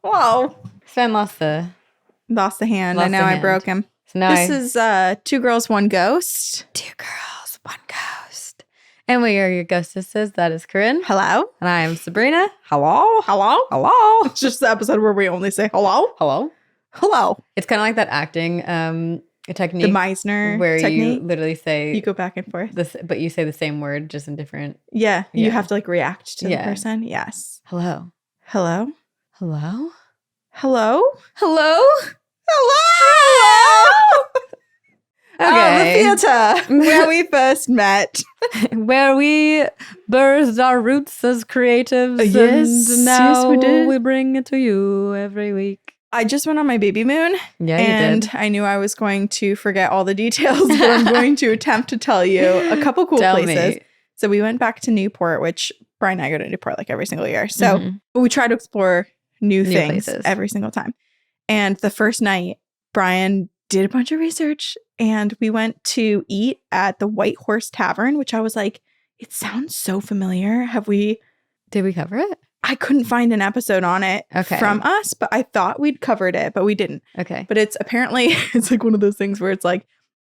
Whoa. Sven lost the hand. And now I broke him. So now this is 2 Girls, 1 Ghost. 2 Girls, 1 Ghost. And we are your ghostesses. That is Corinne. Hello. And I am Sabrina. Hello. Hello. Hello. It's just the episode where we only say hello. Hello. Hello. It's kind of like that acting technique. The Meisner where technique. you literally say... You go back and forth. But you say the same word just in different... Yeah. You have to like react to the person. Yes. Hello. Hello. Hello. Hello. Hello. Hello. Okay. The theater where we first met. Where we birthed our roots as creatives. Yes, and now yes, we did. we bring it to you every week. I just went on my baby moon. Yeah, and you did. I knew I was going to forget all the details, but I'm going to attempt to tell you a couple cool places. Me. So we went back to Newport, which Brian and I go to Newport like every single year. So we try to explore new things places every single time. And the first night, Brian did a bunch of research and we went to eat at the White Horse Tavern, which I was like, it sounds so familiar. Did we cover it? I couldn't find an episode on it from us, but I thought we'd covered it, but we didn't. Okay. But it's apparently, it's like one of those things where it's like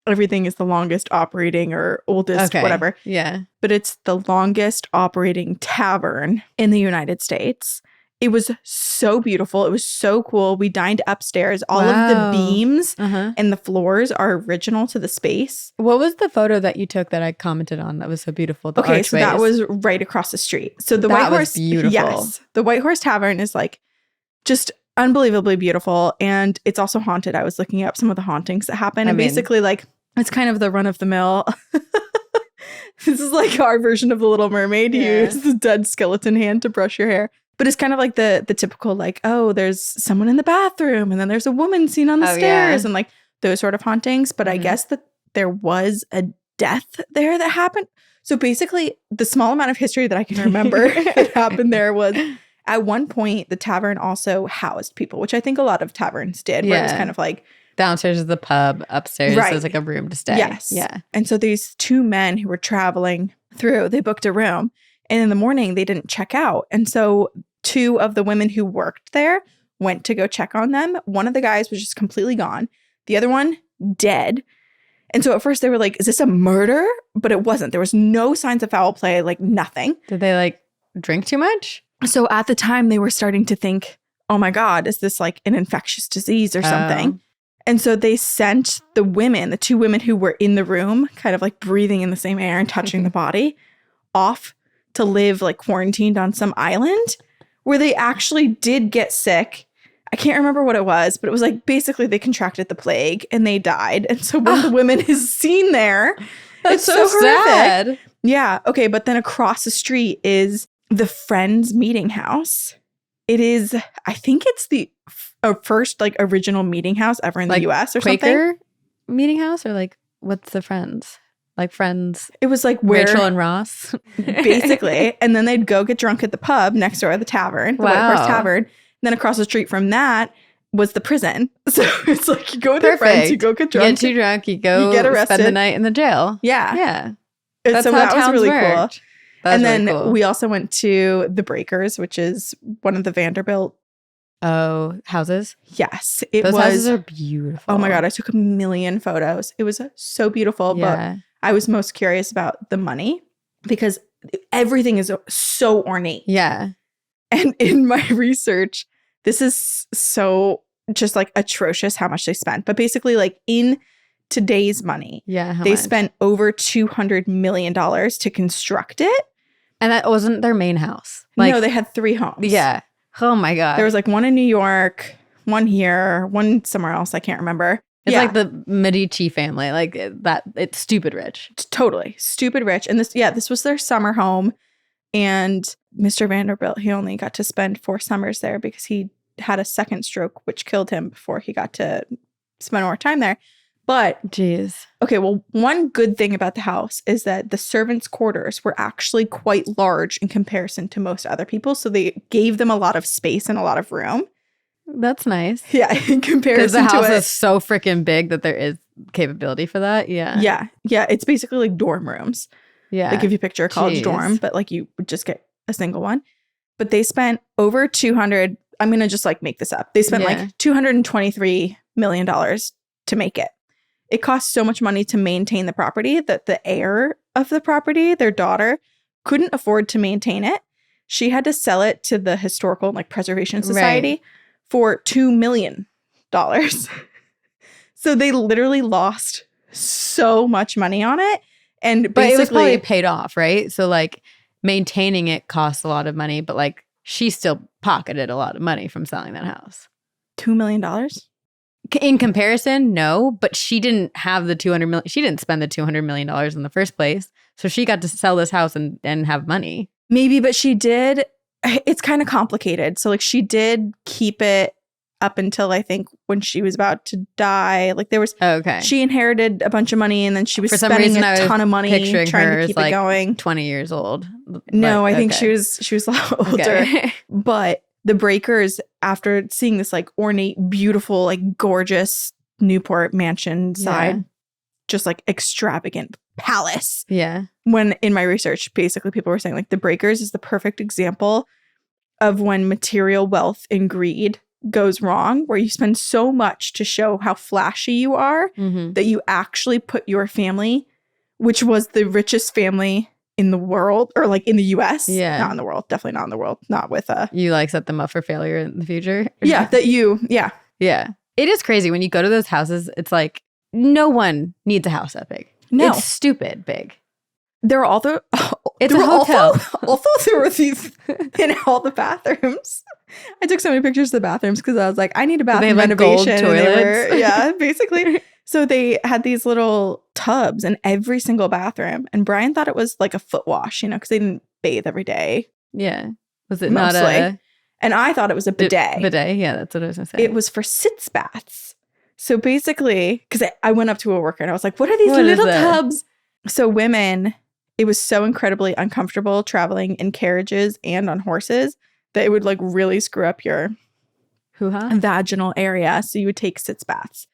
everything is the longest operating or oldest, whatever. Yeah. But it's the longest operating tavern in the United States. It was so beautiful. It was so cool. We dined upstairs. All of the beams and the floors are original to the space. What was the photo that you took that I commented on that was so beautiful? The archways. So that was right across the street. So the That White was Horse, beautiful. Yes, the White Horse Tavern is like just unbelievably beautiful, and it's also haunted. I was looking up some of the hauntings that happen, and basically like it's kind of the run of the mill. This is like our version of the Little Mermaid. You use the dead skeleton hand to brush your hair. But it's kind of like the typical like, oh, there's someone in the bathroom and then there's a woman seen on the stairs and like those sort of hauntings. But I guess that there was a death there that happened. So basically the small amount of history that I can remember that happened there was at one point the tavern also housed people, which I think a lot of taverns did. Where it was kind of like downstairs is the pub, upstairs is like a room to stay. Yes. Yeah. And so these 2 men who were traveling through, they booked a room. And in the morning, they didn't check out. And so 2 of the women who worked there went to go check on them. One of the guys was just completely gone. The other one, dead. And so at first they were like, is this a murder? But it wasn't. There was no signs of foul play, like nothing. Did they like drink too much? So at the time they were starting to think, oh my God, is this like an infectious disease or something? And so they sent the women, the 2 women who were in the room, kind of like breathing in the same air and touching the body, off to live like quarantined on some island where they actually did get sick. I can't remember what it was, but it was like basically they contracted the plague and they died. And so one of the women is seen there. That's so sad. Horrific. Yeah. Okay. But then across the street is the Friends Meeting House. It is, I think it's the first like original meeting house ever in the US or Quaker something. Meeting house or like what's the Friends? Like Friends. It was like where Rachel and Ross. basically. And then they'd go get drunk at the pub next door at the tavern, the White Horse Tavern. And then across the street from that was the prison. So it's like you go with your friends, you go get drunk. You get too drunk, you get arrested. Spend the night in the jail. Yeah. Yeah. And so that was really cool. And then cool. we also went to the Breakers, which is one of the Vanderbilt houses. Yes. Those houses are beautiful. Oh my God. I took a million photos. It was so beautiful. Yeah. But I was most curious about the money because everything is so ornate. Yeah. And in my research, this is so just like atrocious how much they spent. But basically like in today's money, they spent over $200 million to construct it. And that wasn't their main house. Like, no, they had 3 homes. Yeah. Oh my God. There was like one in New York, one here, one somewhere else. I can't remember. It's like the Medici family, like that. It's stupid rich. Totally stupid rich. And this was their summer home. And Mr. Vanderbilt, he only got to spend 4 summers there because he had a second stroke, which killed him before he got to spend more time there. But, geez. Okay, well, one good thing about the house is that the servants' quarters were actually quite large in comparison to most other people. So they gave them a lot of space and a lot of room. That's nice. Yeah, in comparison to because the house is so freaking big that there is capability for that. Yeah. Yeah. It's basically like dorm rooms. Yeah. Like if you picture a college dorm, but like you would just get a single one. But they spent over $200 I'm going to just like make this up. They spent like $223 million to make it. It cost so much money to maintain the property that the heir of the property, their daughter, couldn't afford to maintain it. She had to sell it to the Historical like Preservation Society for $2 million. So they literally lost so much money on it. And but it was probably paid off, right? So like maintaining it costs a lot of money, but like she still pocketed a lot of money from selling that house. $2 million? In comparison, no, but she didn't have the $200 million. She didn't spend the $200 million in the first place. So she got to sell this house and have money. Maybe, but she did. It's kind of complicated. So like she did keep it up until I think when she was about to die. Like there was, she inherited a bunch of money and then she was spending a ton of money trying to keep it going. 20 years old. No, I think she was a lot older. But the Breakers, after seeing this like ornate, beautiful, like gorgeous Newport mansion side, just like extravagant palace. Yeah. When in my research, basically people were saying like the Breakers is the perfect example of when material wealth and greed goes wrong, where you spend so much to show how flashy you are that you actually put your family, which was the richest family in the world, or like in the US, not in the world, definitely not in the world, not with you like set them up for failure in the future. Yeah, it is crazy when you go to those houses. It's like no one needs a house that big. No, it's stupid big. There are all the it's a hotel. Also, there were these in all the bathrooms. I took so many pictures of the bathrooms because I was like, I need a bathroom renovation. Gold toilets. Basically. So they had these little tubs in every single bathroom, and Brian thought it was like a foot wash, because they didn't bathe every day. Yeah, was it mostly. Not a? And I thought it was a bidet. Bidet, yeah, that's what I was gonna say. It was for sitz baths. So basically, because I went up to a worker and I was like, "What are these little tubs?" So women. It was so incredibly uncomfortable traveling in carriages and on horses that it would like really screw up your vaginal area. So you would take sitz baths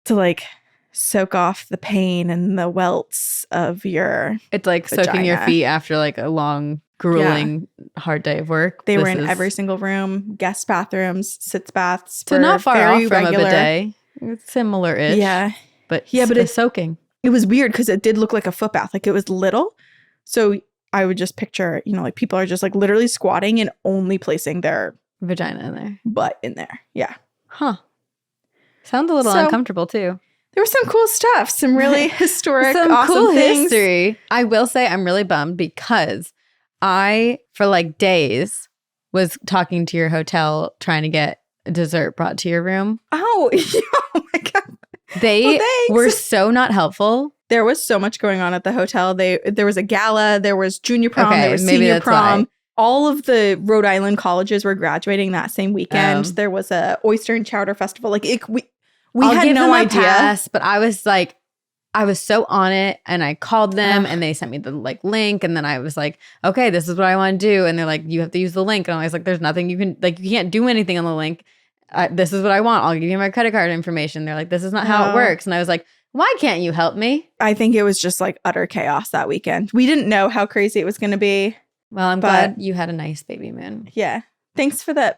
to like soak off the pain and the welts of your It's like vagina. Soaking your feet after like a long, grueling, hard day of work. They were in every single room, guest bathrooms, sitz baths. So not far off from a bidet. It's similar-ish. Yeah. But it's soaking. It was weird because it did look like a foot bath. Like it was little. So I would just picture, like people are just like literally squatting and only placing their vagina in there. Butt in there. Yeah. Huh. Sounds a little uncomfortable too. There was some cool stuff. Some really historic, some awesome cool things. History. I will say I'm really bummed because I, for like days, was talking to your hotel trying to get dessert brought to your room. Oh my God. They were so not helpful. There was so much going on at the hotel. There was a gala, there was junior prom, there was senior prom. Why. All of the Rhode Island colleges were graduating that same weekend. There was a oyster and chowder festival. Like we had no idea. Pass, but I was like, I was so on it, and I called them, and they sent me the like link, and then I was like, okay, this is what I want to do, and they're like, you have to use the link, and I was like, there's nothing you can you can't do anything on the link. This is what I want. I'll give you my credit card information. They're like, this is not how it works, and I was like, why can't you help me? I think it was just like utter chaos that weekend. We didn't know how crazy it was going to be. Well, I'm glad you had a nice baby moon. Yeah. Thanks for the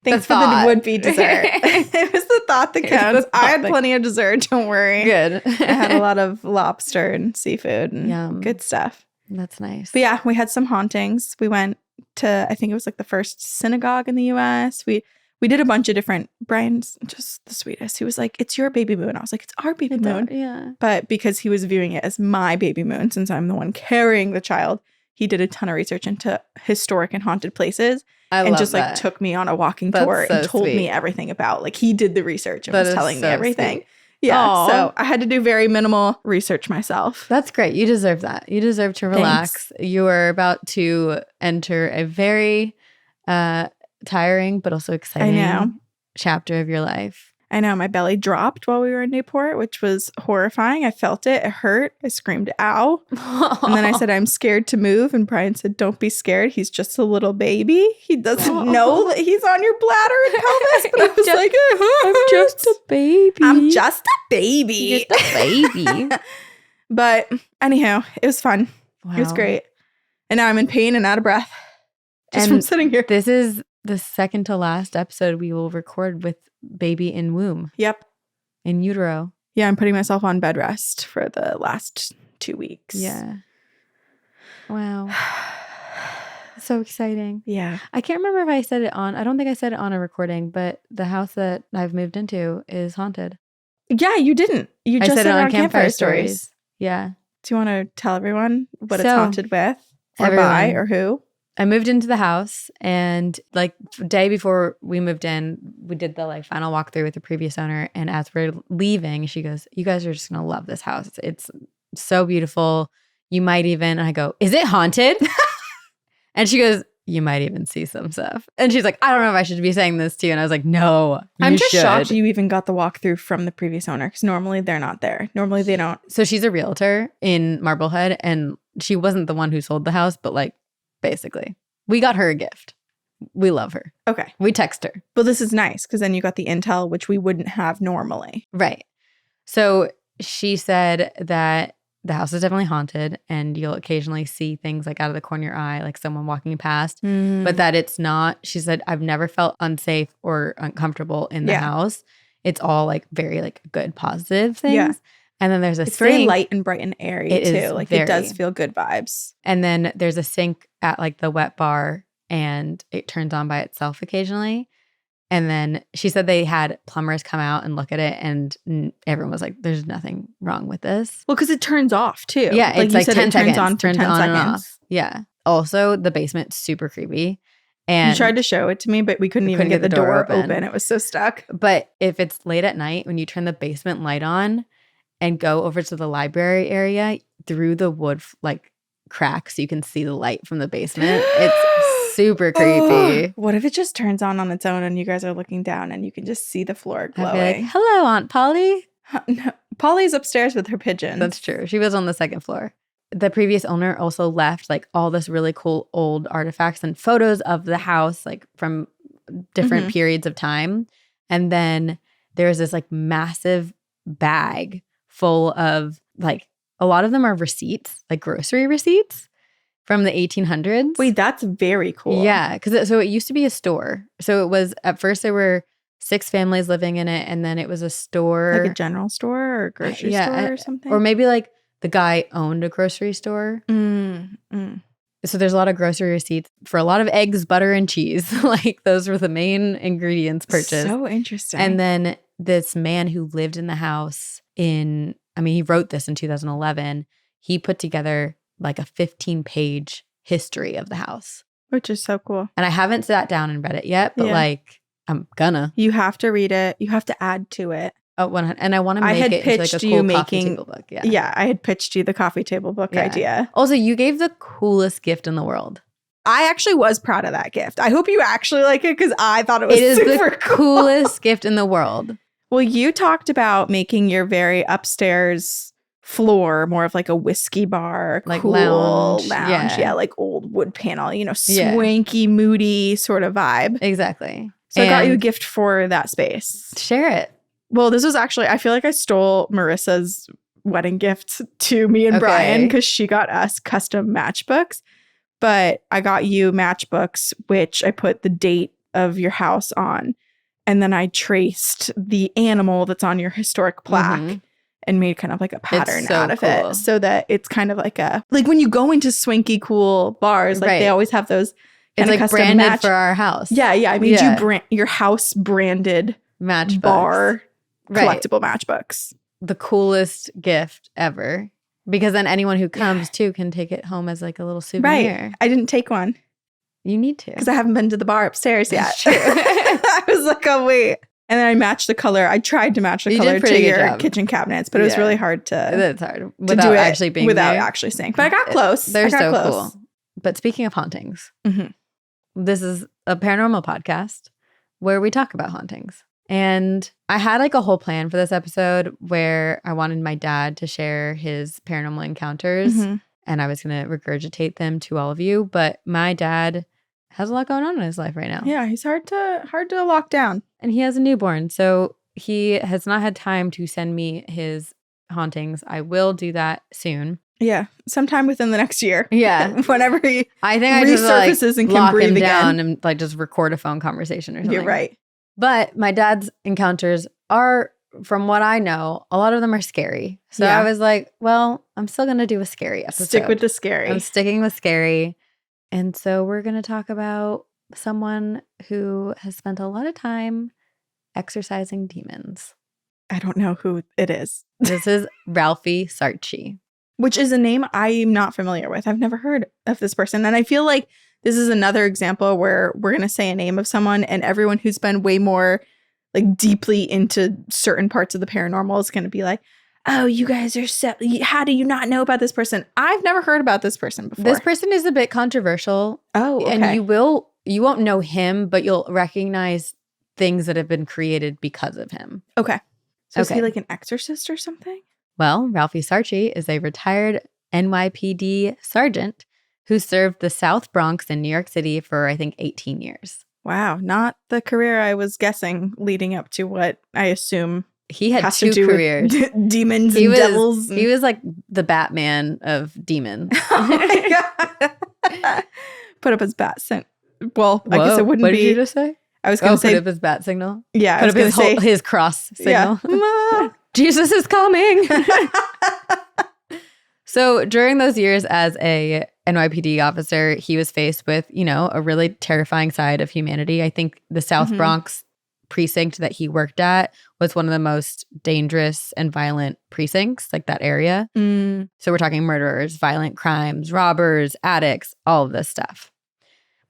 would-be dessert. It was the thought that counts. I had plenty of dessert. Don't worry. Good. I had a lot of lobster and seafood and good stuff. That's nice. But yeah, we had some hauntings. We went to, I think it was like the first synagogue in the U.S. We did a bunch of different. Brian's just the sweetest. He was like, "It's your baby moon." I was like, "It's our baby moon." Yeah. But because he was viewing it as my baby moon, since I'm the one carrying the child, he did a ton of research into historic and haunted places. And just like took me on a walking tour and told me everything about. Like he did the research and was telling me everything. Sweet. Yeah. Aww. So I had to do very minimal research myself. That's great. You deserve that. You deserve to relax. Thanks. You are about to enter a very tiring but also exciting chapter of your life. I know. My belly dropped while we were in Newport, which was horrifying. I felt it. It hurt. I screamed, ow. And then I said, I'm scared to move. And Brian said, don't be scared. He's just a little baby. He doesn't know that he's on your bladder and pelvis. But I was like, I'm just a baby. I'm just a baby. Just a baby. But anyhow, it was fun. Wow. It was great. And now I'm in pain and out of breath. Just from sitting here. This is the second to last episode we will record with baby in womb. Yep. In utero. Yeah, I'm putting myself on bed rest for the last 2 weeks. Yeah. Wow. So exciting. Yeah. I can't remember if I said it on, I don't think I said it on a recording, but the house that I've moved into is haunted. Yeah, you didn't. You just said it on Campfire Stories. Yeah. Do you want to tell everyone what it's haunted with? Or by or who? I moved into the house, and like day before we moved in, we did the like final walkthrough with the previous owner. And as we're leaving, she goes, "You guys are just going to love this house. It's so beautiful. You might even," and I go, "Is it haunted?" And she goes, "You might even see some stuff." And she's like, "I don't know if I should be saying this to you." And I was like, "No, I'm just shocked you even got the walkthrough from the previous owner, because normally they're not there. Normally they don't. So she's a realtor in Marblehead, and she wasn't the one who sold the house, but like basically we got her a gift. We love her. Okay. We text her. Well, this is nice because then you got the intel, which we wouldn't have normally. Right. So she said that the house is definitely haunted, and you'll occasionally see things like out of the corner of your eye, like someone walking past, but that it's not. She said, "I've never felt unsafe or uncomfortable in the house. It's all like very like good, positive things." Yeah. And then there's a sink. It's very light and bright and airy too. Like it does feel good vibes. And then there's a sink at like the wet bar, and it turns on by itself occasionally. And then she said they had plumbers come out and look at it, and everyone was like, "There's nothing wrong with this." Well, because it turns off too. Yeah, it's like 10 seconds. Turns on for 10 seconds. And off. Yeah. Also, the basement's super creepy. And you tried to show it to me, but we couldn't even get the door open. It was so stuck. But if it's late at night, when you turn the basement light on and go over to the library area through the wood like cracks, you can see the light from the basement. It's super creepy. What if it just turns on its own and you guys are looking down and you can just see the floor glowing? I'd be like, "Hello, Aunt Polly." No, Polly's upstairs with her pigeons. That's true. She was on the second floor. The previous owner also left like all this really cool old artifacts and photos of the house, like from different periods of time. And then there's this like massive bag full of like, a lot of them are receipts, like grocery receipts from the 1800s. Wait, that's very cool. Yeah, because so it used to be a store. So it was, at first there were 6 families living in it, and then it was a store. Like a general store or a grocery store or something? Or maybe like the guy owned a grocery store. So there's a lot of grocery receipts for a lot of eggs, butter, and cheese. Like those were the main ingredients purchased. So interesting. And then this man who lived in the house he wrote this in 2011. He put together like a 15-page history of the house. Which is so cool. And I haven't sat down and read it yet, but like I'm gonna. You have to read it. You have to add to it. Oh, and I want to make it into like a cool coffee table book. Yeah, I had pitched you the coffee table book idea. Also, you gave the coolest gift in the world. I actually was proud of that gift. I hope you actually like it, because I thought it was super the coolest gift in the world. Well, you talked about making your very upstairs floor more of like a whiskey bar, like cool lounge. Yeah, like old wood panel, swanky, moody sort of vibe. Exactly. So I got you a gift for that space. Share it. Well, this was actually, I feel like I stole Marissa's wedding gift to me and Brian, because she got us custom matchbooks. But I got you matchbooks, which I put the date of your house on. And then I traced the animal that's on your historic plaque and made kind of like a pattern out of it. So that it's kind of like when you go into swanky, cool bars, like they always have those. It's like branded for our house. Yeah. I made you your house branded matchbooks. Bar collectible matchbooks. The coolest gift ever. Because then anyone who comes too can take it home as like a little souvenir. Right. I didn't take one. You need to. Because I haven't been to the bar upstairs yet. That's true. I was like, oh, wait. And then I matched the color. I tried to match the color to your kitchen cabinets, but it was really hard to. It's hard. Without actually being without there. Actually seeing. But I got close. They're so cool. But speaking of hauntings, this is a paranormal podcast where we talk about hauntings. And I had like a whole plan for this episode where I wanted my dad to share his paranormal encounters, and I was going to regurgitate them to all of you. But my dad has a lot going on in his life right now. Yeah, he's hard to lock down. And he has a newborn, so he has not had time to send me his hauntings. I will do that soon. Yeah, sometime within the next year. Yeah. Whenever he I think I resurfaces just and can lock breathe him down again. and like just record a phone conversation or something. You're right. But my dad's encounters are, from what I know, a lot of them are scary. So I was like, well, I'm still going to do a scary episode. Stick with the scary. I'm sticking with scary. And so we're going to talk about someone who has spent a lot of time exorcising demons. I don't know who it is. This is Ralphie Sarchie. Which is a name I'm not familiar with. I've never heard of this person. And I feel like this is another example where we're going to say a name of someone and everyone who's been way more like deeply into certain parts of the paranormal is going to be like, oh, you guys are so, how do you not know about this person? I've never heard about this person before. This person is a bit controversial. Oh, okay. And you won't know him, but you'll recognize things that have been created because of him. Okay. So is he like an exorcist or something? Well, Ralphie Sarchie is a retired NYPD sergeant who served the South Bronx in New York City for, I think, 18 years. Wow. Not the career I was guessing leading up to what I assume he had two careers. Demons and devils. He was like the Batman of demons. Oh my God. Put up his bat signal. Well, Whoa, I guess it wouldn't what be. What did you just say? I was going to say. Put up his bat signal? Yeah. Put up his cross signal. Yeah. Jesus is coming. So during those years as a NYPD officer, he was faced with, a really terrifying side of humanity. I think the South Bronx precinct that he worked at was one of the most dangerous and violent precincts, like that area. So we're talking murderers, violent crimes, robbers, addicts, all of this stuff.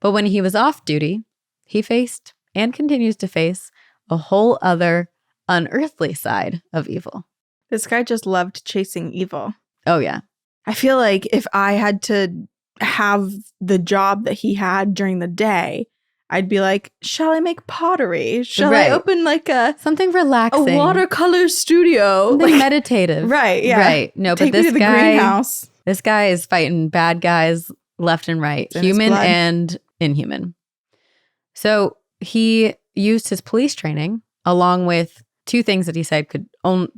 But when he was off duty, he faced and continues to face a whole other unearthly side of evil. This guy just loved chasing evil. Oh, yeah. I feel like if I had to have the job that he had during the day, I'd be like, shall I make pottery? Shall I open like something relaxing, a watercolor studio? Something like, meditative. Right, yeah. Right. No, Take but me to the greenhouse. This guy is fighting bad guys left and right, human and inhuman. So he used his police training along with two things that he said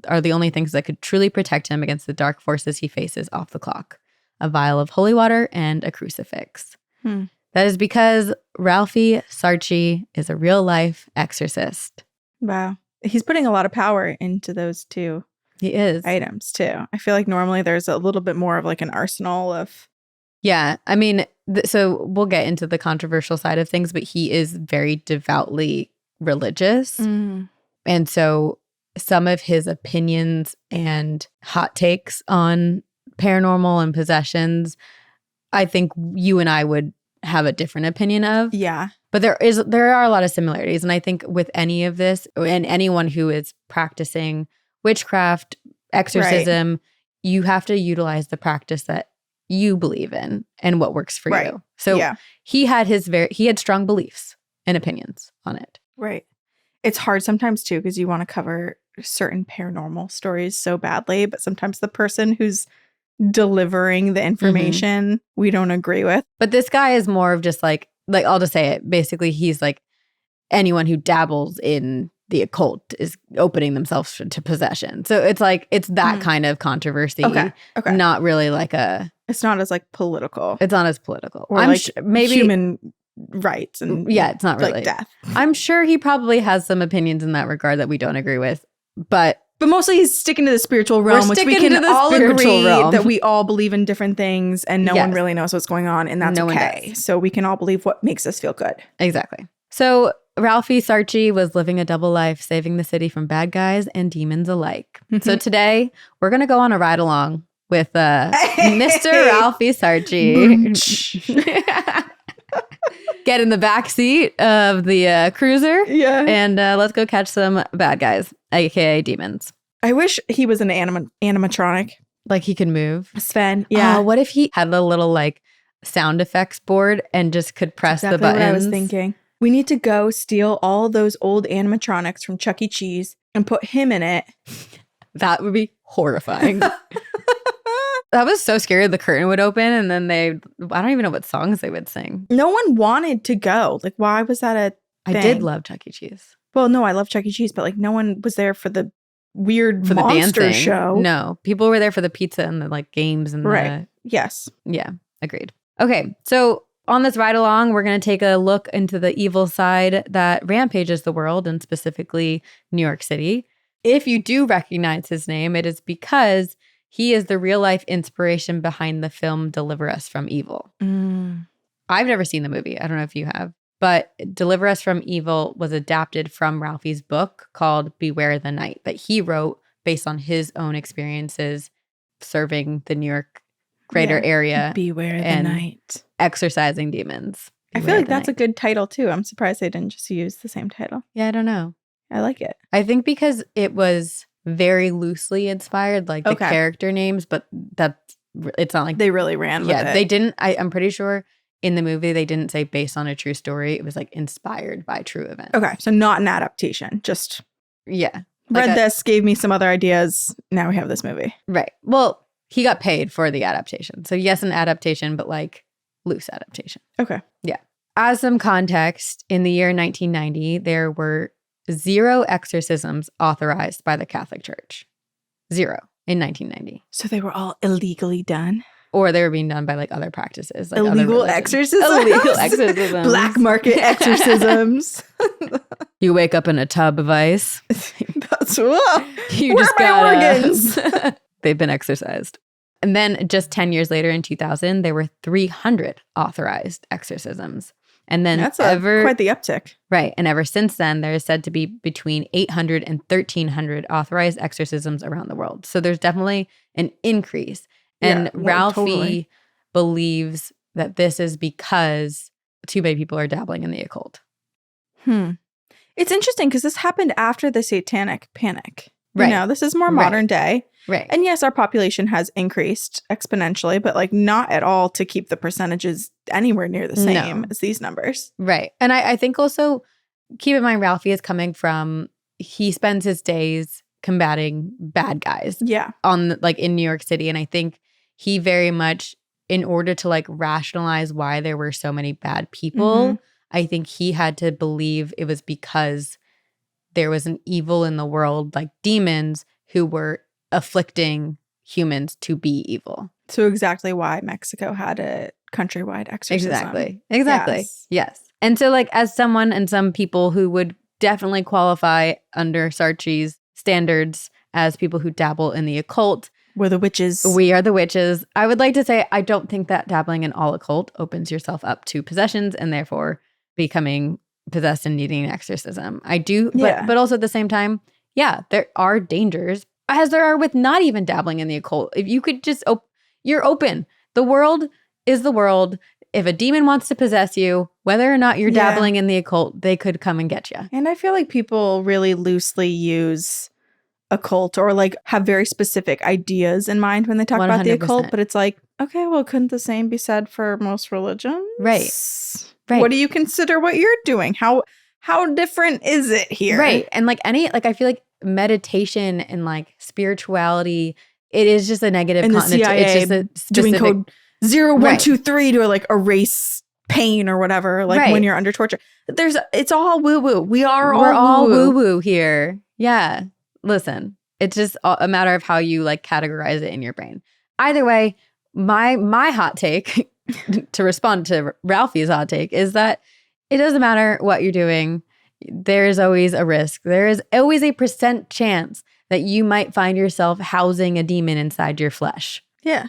are the only things that could truly protect him against the dark forces he faces off the clock: a vial of holy water and a crucifix. That is because Ralphie Sarchie is a real-life exorcist. Wow. He's putting a lot of power into those two items, too. I feel like normally there's a little bit more of like an arsenal of... Yeah. I mean, so we'll get into the controversial side of things, but he is very devoutly religious. And so some of his opinions and hot takes on paranormal and possessions, I think you and I would have a different opinion of. Yeah. But there are a lot of similarities. And I think with any of this, and anyone who is practicing witchcraft, exorcism, you have to utilize the practice that you believe in and what works for you. So he had strong beliefs and opinions on it. Right. It's hard sometimes too, because you want to cover certain paranormal stories so badly, but sometimes the person who's delivering the information we don't agree with. But this guy is more of just like I'll just say it. Basically, he's like anyone who dabbles in the occult is opening themselves to possession. So it's like, it's that kind of controversy. Okay. Not really like it's not as like political. It's not as political. Or like maybe human rights and it's not really like death. I'm sure he probably has some opinions in that regard that we don't agree with, but mostly he's sticking to the spiritual realm, which we can all agree that we all believe in different things and no one really knows what's going on, and that's okay. So we can all believe what makes us feel good. Exactly. So Ralphie Sarchie was living a double life, saving the city from bad guys and demons alike. So today we're going to go on a ride along with Mr. Ralphie Sarchie. Get in the back seat of the cruiser. Yeah. And let's go catch some bad guys, aka demons. I wish he was an animatronic. Like he could move. Sven. Yeah. What if he had a little like sound effects board and just could press the buttons? What I was thinking. We need to go steal all those old animatronics from Chuck E. Cheese and put him in it. That would be horrifying. That was so scary. The curtain would open and then I don't even know what songs they would sing. No one wanted to go. Like, why was that a thing? I did love Chuck E. Cheese. Well, no, I love Chuck E. Cheese, but like no one was there for the weird for the monster dancing show. No, people were there for the pizza and the like games and right. Yes. Yeah, agreed. Okay, so on this ride along, we're going to take a look into the evil side that rampages the world, and specifically New York City. If you do recognize his name, it is because he is the real-life inspiration behind the film Deliver Us from Evil. I've never seen the movie. I don't know if you have. But Deliver Us from Evil was adapted from Ralphie's book called Beware the Night that he wrote based on his own experiences serving the New York greater area. Beware the night. Exorcising demons. I feel like that's a good title too. I'm surprised they didn't just use the same title. Yeah, I don't know. I like it. I think because it was very loosely inspired, like the character names, but it's not like they really ran with it. Yeah, they didn't. I'm pretty sure in the movie they didn't say based on a true story. It was like inspired by true events. Okay, so not an adaptation. Just read this, gave me some other ideas. Now we have this movie. Right. Well, he got paid for the adaptation. So yes, an adaptation, but like loose adaptation. Okay. Yeah. As some context, in the year 1990, there were 0 exorcisms authorized by the Catholic Church. 0 in 1990. So they were all illegally done? Or they were being done by like other practices. Like illegal exorcisms? Illegal exorcisms. Black market exorcisms. You wake up in a tub of ice. That's what. You Where just are got my organs? They've been exorcised. And then just 10 years later in 2000, there were 300 authorized exorcisms. And then that's quite the uptick. Right. And ever since then, there is said to be between 800 and 1,300 authorized exorcisms around the world. So there's definitely an increase. And Ralphie believes that this is because too many people are dabbling in the occult. It's interesting because this happened after the Satanic Panic. Right. You know, this is more modern day. Right. And yes, our population has increased exponentially, but like not at all to keep the percentages anywhere near the same as these numbers. Right. And I think also keep in mind Ralphie is coming from, he spends his days combating bad guys. Yeah. On like in New York City. And I think he very much, in order to like rationalize why there were so many bad people, I think he had to believe it was because there was an evil in the world, like demons who were afflicting humans to be evil. So exactly why Mexico had a countrywide exorcism. Exactly. Yes. And so like as someone and some people who would definitely qualify under Sarchie's standards as people who dabble in the occult. We're the witches. We are the witches. I would like to say I don't think that dabbling in all occult opens yourself up to possessions and therefore becoming possessed and needing an exorcism. I do, but also at the same time, there are dangers, as there are with not even dabbling in the occult. If you could just, you're open. The world is the world. If a demon wants to possess you, whether or not you're dabbling in the occult, they could come and get you. And I feel like people really loosely use occult or like have very specific ideas in mind when they talk 100%. About the occult. But it's like, okay, well, couldn't the same be said for most religions? Right. What do you consider what you're doing? How different is it here? Right. And like I feel like meditation and like spirituality, it is just a negative connotation. It's just a specific, doing code 0123 to like erase pain or whatever, like when you're under torture. It's all woo-woo. We're all woo-woo here. Yeah. Listen, it's just a matter of how you like categorize it in your brain. Either way, my hot take to respond to Ralphie's hot take is that it doesn't matter what you're doing. There is always a risk. There is always a % chance that you might find yourself housing a demon inside your flesh. Yeah.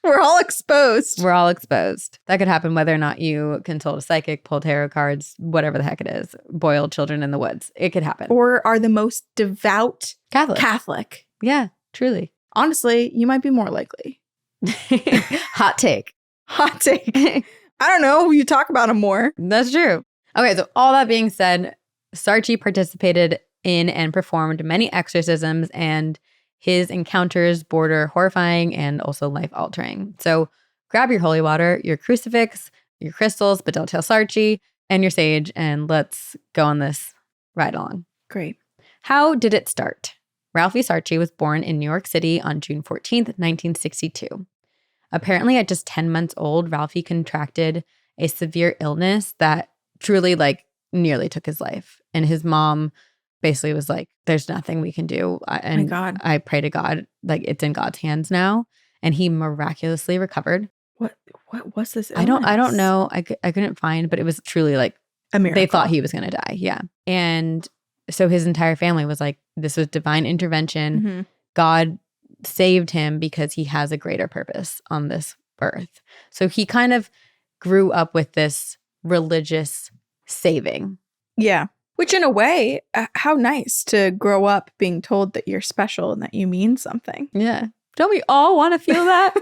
We're all exposed. We're all exposed. That could happen whether or not you consult a psychic, pull tarot cards, whatever the heck it is, boil children in the woods. It could happen. Or are the most devout Catholic. Yeah, truly. Honestly, you might be more likely. Hot take. I don't know. You talk about them more. That's true. Okay, so all that being said, Sarchie participated in and performed many exorcisms, and his encounters border horrifying and also life-altering. So grab your holy water, your crucifix, your crystals, but don't tell Sarchie, and your sage, and let's go on this ride along. Great. How did it start? Ralphie Sarchie was born in New York City on June 14th, 1962. Apparently, at just 10 months old, Ralphie contracted a severe illness that truly, like, nearly took his life. And his mom basically was like, there's nothing we can do. And my God. I pray to God, like it's in God's hands now. And he miraculously recovered. What was this illness? I don't know. I couldn't find, but it was truly like a miracle. They thought he was going to die. Yeah. And so his entire family was like, this was divine intervention. Mm-hmm. God saved him because he has a greater purpose on this earth. So he kind of grew up with this religious saving. Yeah. Which in a way, how nice to grow up being told that you're special and that you mean something. Yeah. Don't we all want to feel that?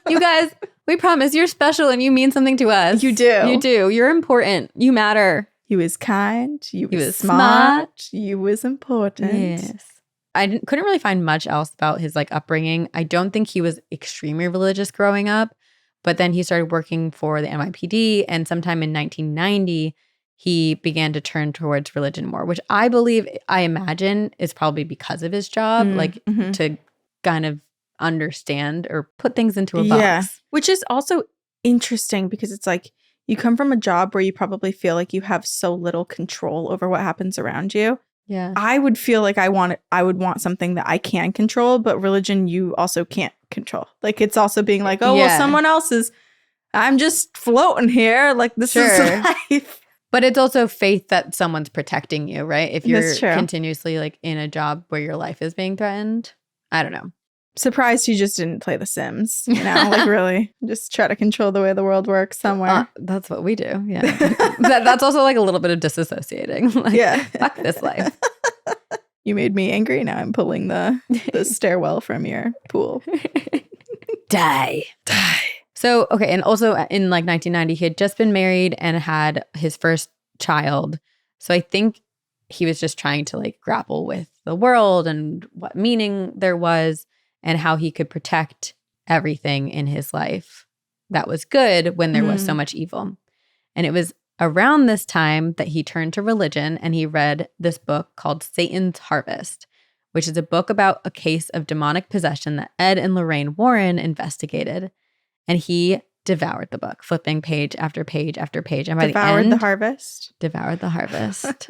You guys, we promise you're special and you mean something to us. You do. You do. You're important. You matter. You was kind. You was smart. You was important. Yes. I couldn't really find much else about his like upbringing. I don't think he was extremely religious growing up, but then he started working for the NYPD, and sometime in 1990, he began to turn towards religion more, which I imagine is probably because of his job, to kind of understand or put things into a box. Yeah, which is also interesting because it's like you come from a job where you probably feel like you have so little control over what happens around you. Yeah. I would feel like I would want something that I can control, but religion you also can't control. Like it's also being like, oh, well, someone else is, I'm just floating here. Like this is life. But it's also faith that someone's protecting you, right? If you're continuously like in a job where your life is being threatened. I don't know. Surprised you just didn't play The Sims, like really just try to control the way the world works somewhere. That's what we do. Yeah. That's also like a little bit of disassociating. Like, fuck this life. You made me angry. Now I'm pulling the stairwell from your pool. Die. So, okay. And also in like 1990, he had just been married and had his first child. So I think he was just trying to like grapple with the world and what meaning there was, and how he could protect everything in his life that was good when there was so much evil. And it was around this time that he turned to religion, and he read this book called Satan's Harvest, which is a book about a case of demonic possession that Ed and Lorraine Warren investigated. And he devoured the book, flipping page after page after page. And by the end, devoured the harvest,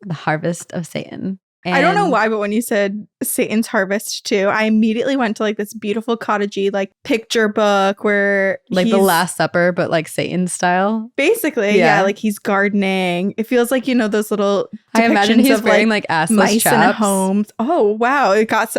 the harvest of Satan. And I don't know why, but when you said Satan's Harvest too, I immediately went to like this beautiful cottagey like picture book where like the Last Supper, but like Satan style. Basically, yeah, like he's gardening. It feels like, those little I imagine he's wearing like assless mice chaps. in homes. Oh wow, it got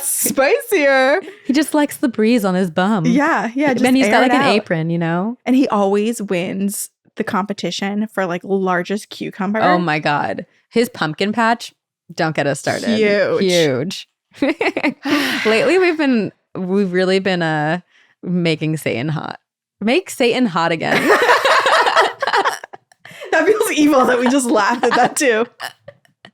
spicier. He just likes the breeze on his bum. Yeah. Then he's got like an apron, and he always wins the competition for like largest cucumber. Oh my God, his pumpkin patch. Don't get us started. Huge. Lately, we've really been making Satan hot. Make Satan hot again. That feels evil that we just laughed at that too.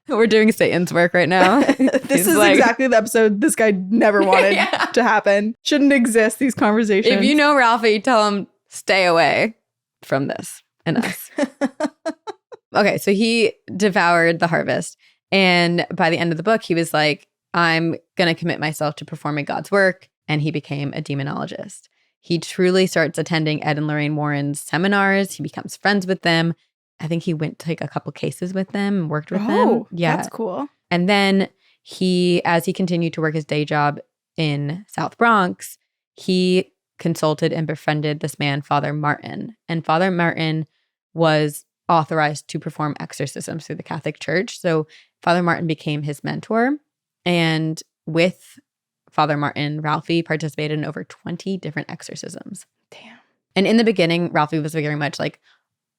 We're doing Satan's work right now. This is like, exactly the episode this guy never wanted to happen. Shouldn't exist, these conversations. If you know Ralphie, tell him stay away from this and us. Okay, so he devoured the harvest. And by the end of the book, he was like, I'm going to commit myself to performing God's work. And he became a demonologist. He truly starts attending Ed and Lorraine Warren's seminars. He becomes friends with them. I think he went to like a couple cases with them and worked with them. Oh, yeah. That's cool. And then as he continued to work his day job in South Bronx, he consulted and befriended this man, Father Martin. And Father Martin was authorized to perform exorcisms through the Catholic Church. So Father Martin became his mentor, and with Father Martin, Ralphie participated in over 20 different exorcisms. Damn. And in the beginning, Ralphie was very much like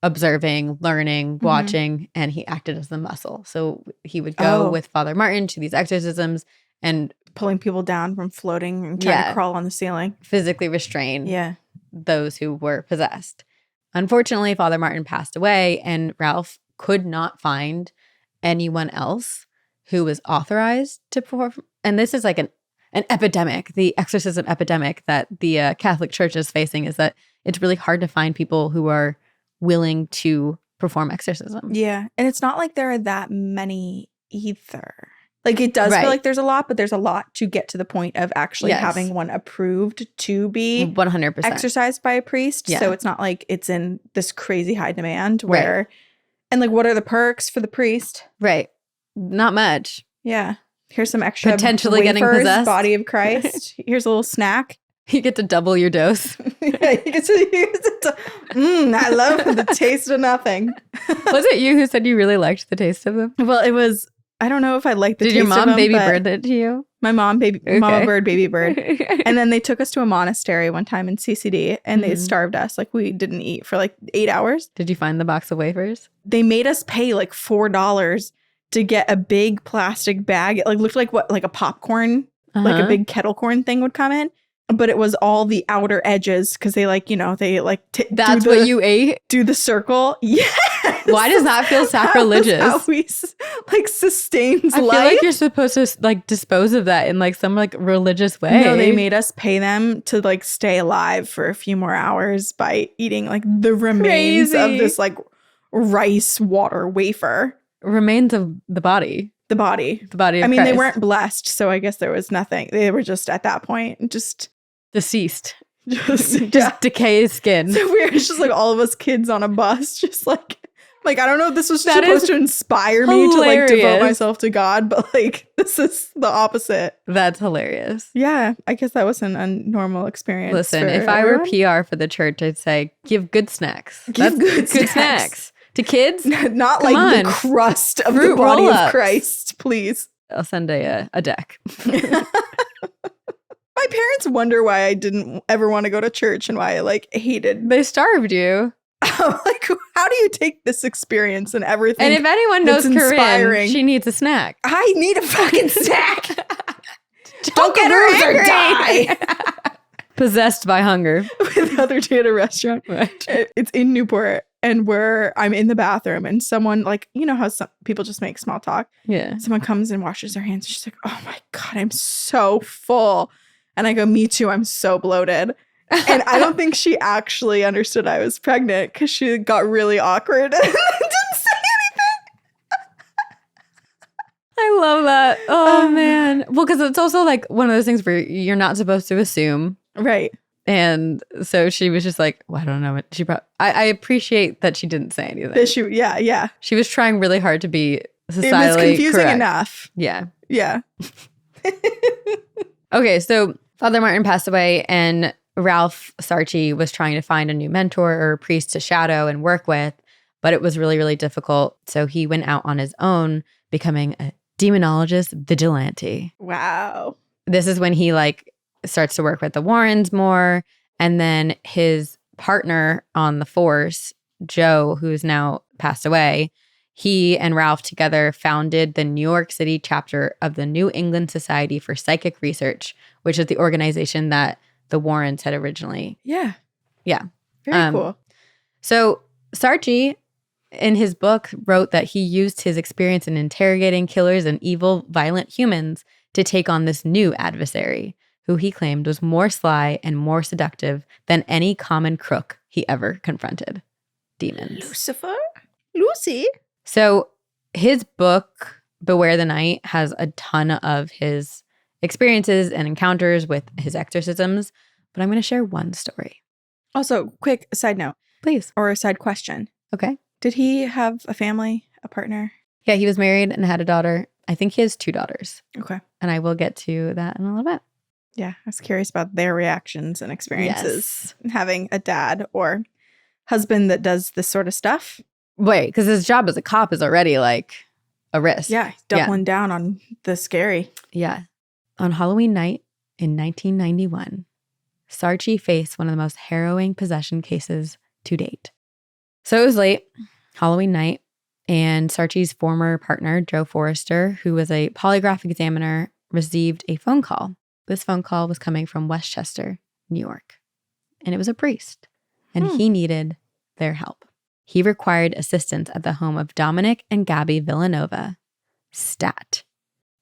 observing, learning, watching, and he acted as the muscle. So he would go with Father Martin to these exorcisms and pulling people down from floating and trying to crawl on the ceiling. Physically restrain those who were possessed. Unfortunately, Father Martin passed away, and Ralph could not find anyone else who was authorized to perform. And this is like an epidemic, the exorcism epidemic that the Catholic Church is facing, is that it's really hard to find people who are willing to perform exorcism. Yeah. And it's not like there are that many either. Like it does feel like there's a lot, but there's a lot to get to the point of actually having one approved to be 100% exercised by a priest. Yeah. So it's not like it's in this crazy high demand where, and like what are the perks for the priest? Right. Not much. Yeah. Here's some extra Potentially wafers, getting possessed. Body of Christ. Here's a little snack. You get to double your dose. Yeah, you get to I love the taste of nothing. Was it you who said you really liked the taste of them? Well, it was, I don't know if I liked the Did taste your mom of them, baby bird it to you? My mom, Okay. mama bird, baby bird. And then they took us to a monastery one time in CCD and they starved us. Like we didn't eat for like 8 hours. Did you find the box of wafers? They made us pay like $4 to get a big plastic bag. It like looked like what, like a popcorn, like a big kettle corn thing would come in. But it was all the outer edges because they like, you know, they like that's what you ate? Do the circle. Yes. Why does that feel sacrilegious? How we like sustains I life. feel like you're supposed to like dispose of that in like some like religious way. No, they made us pay them to like stay alive for a few more hours by eating like the remains of this like rice water wafer. Remains of the body. The body. The body of I mean, Christ. they weren't blessed, so I guess there was nothing. They were just at that point just deceased. Just decayed skin. So weird. It's just like all of us kids on a bus, just like I don't know if this was supposed to inspire me to like devote myself to God, but like this is the opposite. That's hilarious. Yeah, I guess that wasn't a normal experience. Listen, if I were PR for the church, I'd say give good snacks. Give good snacks to kids. Not like the crust of the body of Christ, please. I'll send a deck. My parents wonder why I didn't ever want to go to church and why I like hated. They starved you. Like, how do you take this experience and everything? And if anyone knows Corinne, she needs a snack. I need a fucking snack. Don't get her angry. Or die. Possessed by hunger. The other day at a restaurant, right. It's in Newport, and I'm in the bathroom, and someone like, you know how some people just make small talk. Yeah. Someone comes and washes their hands. She's like, "Oh my God, I'm so full," and I go, "Me too. I'm so bloated." And I don't think she actually understood I was pregnant because she got really awkward and didn't say anything. I love that. Oh, man. Well, because it's also like one of those things where you're not supposed to assume. Right. And so she was just like, well, I don't know what I appreciate that she didn't say anything. Yeah. She was trying really hard to be societally correct. It was confusing enough. Yeah. Yeah. Okay, so Father Martin passed away and Ralph Sarchie was trying to find a new mentor or a priest to shadow and work with, but it was really, really difficult. So he went out on his own, becoming a demonologist vigilante. Wow. This is when he like starts to work with the Warrens more. And then his partner on the force, Joe, who's now passed away, he and Ralph together founded the New York City chapter of the New England Society for Psychic Research, which is the organization that the Warrens had originally. Yeah. Very cool. So Sarchie, in his book, wrote that he used his experience in interrogating killers and evil, violent humans to take on this new adversary, who he claimed was more sly and more seductive than any common crook he ever confronted. Demons. Lucifer? Lucy? So his book, Beware the Night, has a ton of his experiences and encounters with his exorcisms, but I'm going to share one story. Also, quick side note. Please. Or a side question. Okay. Did he have a family, a partner? Yeah, he was married and had a daughter. I think he has 2 daughters. Okay. And I will get to that in a little bit. Yeah, I was curious about their reactions and experiences having a dad or husband that does this sort of stuff. Wait, because his job as a cop is already like a risk. Yeah, doubling down on the scary. Yeah. On Halloween night in 1991, Sarchie faced one of the most harrowing possession cases to date. So it was late, Halloween night, and Sarchie's former partner, Joe Forrester, who was a polygraph examiner, received a phone call. This phone call was coming from Westchester, New York, and it was a priest, and he needed their help. He required assistance at the home of Dominic and Gabby Villanova. Stat.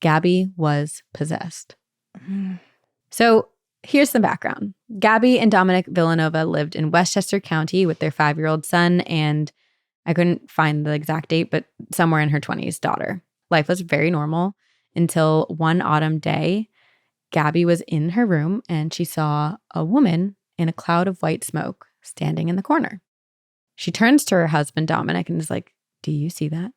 Gabby was possessed. So here's some background. Gabby and Dominic Villanova lived in Westchester County with their 5-year-old son and I couldn't find the exact date, but somewhere in her 20s, daughter. Life was very normal until one autumn day, Gabby was in her room and she saw a woman in a cloud of white smoke standing in the corner. She turns to her husband, Dominic, and is like, "Do you see that?"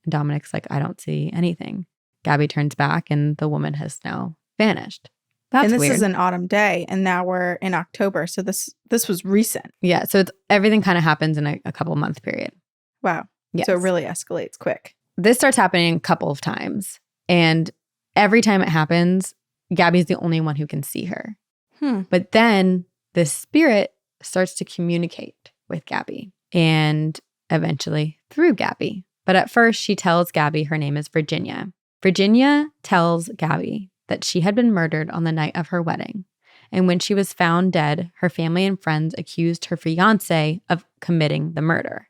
And Dominic's like, I don't see anything. Gabby turns back and the woman has now vanished. That's this weird. is an autumn day, and now we're in October, so this was recent. Yeah, so everything kind of happens in a couple month period. Wow. Yes. So it really escalates quick. This starts happening a couple of times, and every time it happens, Gabby's the only one who can see her. But then the spirit starts to communicate with Gabby, and eventually through Gabby. But at first, she tells Gabby her name is Virginia. Virginia tells Gabby that she had been murdered on the night of her wedding. And when she was found dead, her family and friends accused her fiancé of committing the murder.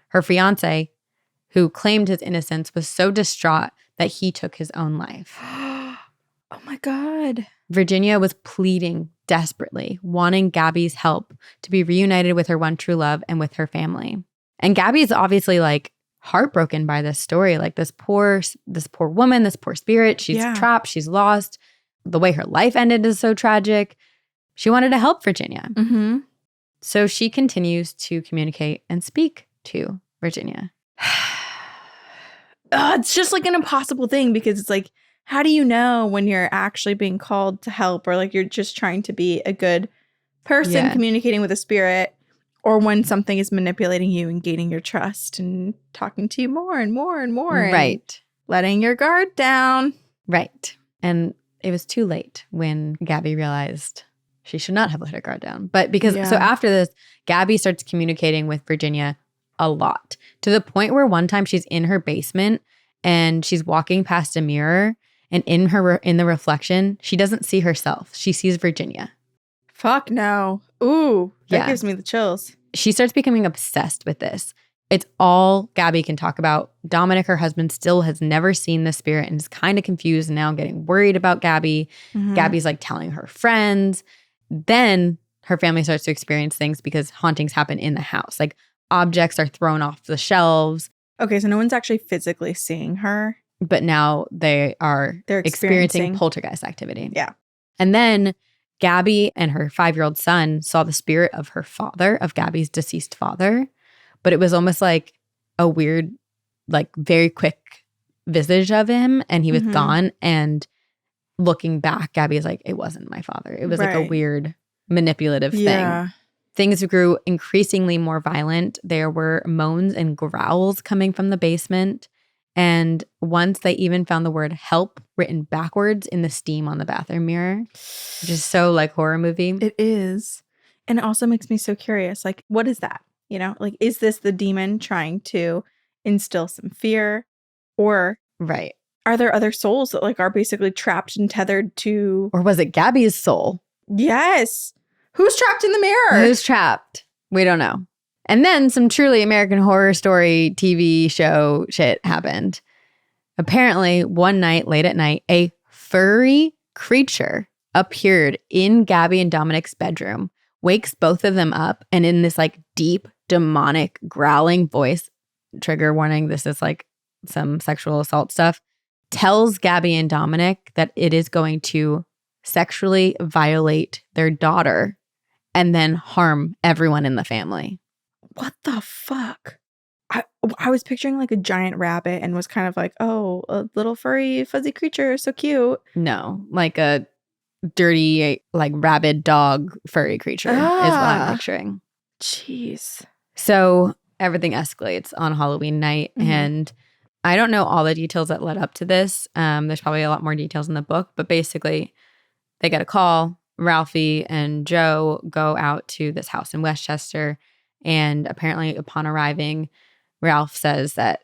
Her fiancé, who claimed his innocence, was so distraught that he took his own life. Oh my God. Virginia was pleading desperately, wanting Gabby's help to be reunited with her one true love and with her family. And Gabby's obviously like heartbroken by this story. Like this poor woman, this poor spirit. She's trapped. She's lost. The way her life ended is so tragic. She wanted to help Virginia. Mm-hmm. So she continues to communicate and speak to Virginia. It's just like an impossible thing, because it's like, how do you know when you're actually being called to help, or like you're just trying to be a good person communicating with a spirit, or when something is manipulating you and gaining your trust and talking to you more and more and more. Right. And letting your guard down. Right. And it was too late when Gabby realized she should not have let her guard down. But so after this, Gabby starts communicating with Virginia a lot, to the point where one time she's in her basement and she's walking past a mirror, and in the reflection, she doesn't see herself. She sees Virginia. Fuck no. Ooh, that gives me the chills. She starts becoming obsessed with this. It's all Gabby can talk about. Dominic, her husband, still has never seen the spirit and is kind of confused and now getting worried about Gabby. Mm-hmm. Gabby's like telling her friends. Then her family starts to experience things because hauntings happen in the house. Like objects are thrown off the shelves. Okay, so no one's actually physically seeing her. But now they're experiencing poltergeist activity. Yeah. And then Gabby and her 5-year-old son saw the spirit of her father, of Gabby's deceased father. But it was almost like a weird, like very quick visage of him, and he was gone. And looking back, Gabby is like, it wasn't my father. It was like a weird manipulative thing. Things grew increasingly more violent. There were moans and growls coming from the basement. And once they even found the word help written backwards in the steam on the bathroom mirror, which is so like horror movie. It is. And it also makes me so curious. Like, what is that? You know, like, is this the demon trying to instill some fear? Or are there other souls that like are basically trapped and tethered to? Or was it Gabby's soul? Yes. Who's trapped in the mirror? Who's trapped? We don't know. And then some truly American Horror Story TV show shit happened. Apparently, one night, late at night, a furry creature appeared in Gabby and Dominic's bedroom, wakes both of them up, and in this like deep, demonic, growling voice, trigger warning, this is like some sexual assault stuff, tells Gabby and Dominic that it is going to sexually violate their daughter and then harm everyone in the family. What the fuck? I was picturing like a giant rabbit and was kind of like, oh, a little furry, fuzzy creature, so cute. No, like a dirty, like rabid dog furry creature is what I'm picturing. Jeez. So everything escalates on Halloween night. And I don't know all the details that led up to this. There's probably a lot more details in the book. But basically, they get a call. Ralphie and Joe go out to this house in Westchester. And apparently upon arriving, Ralph says that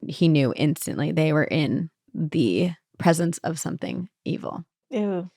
he knew instantly they were in the presence of something evil. Ew.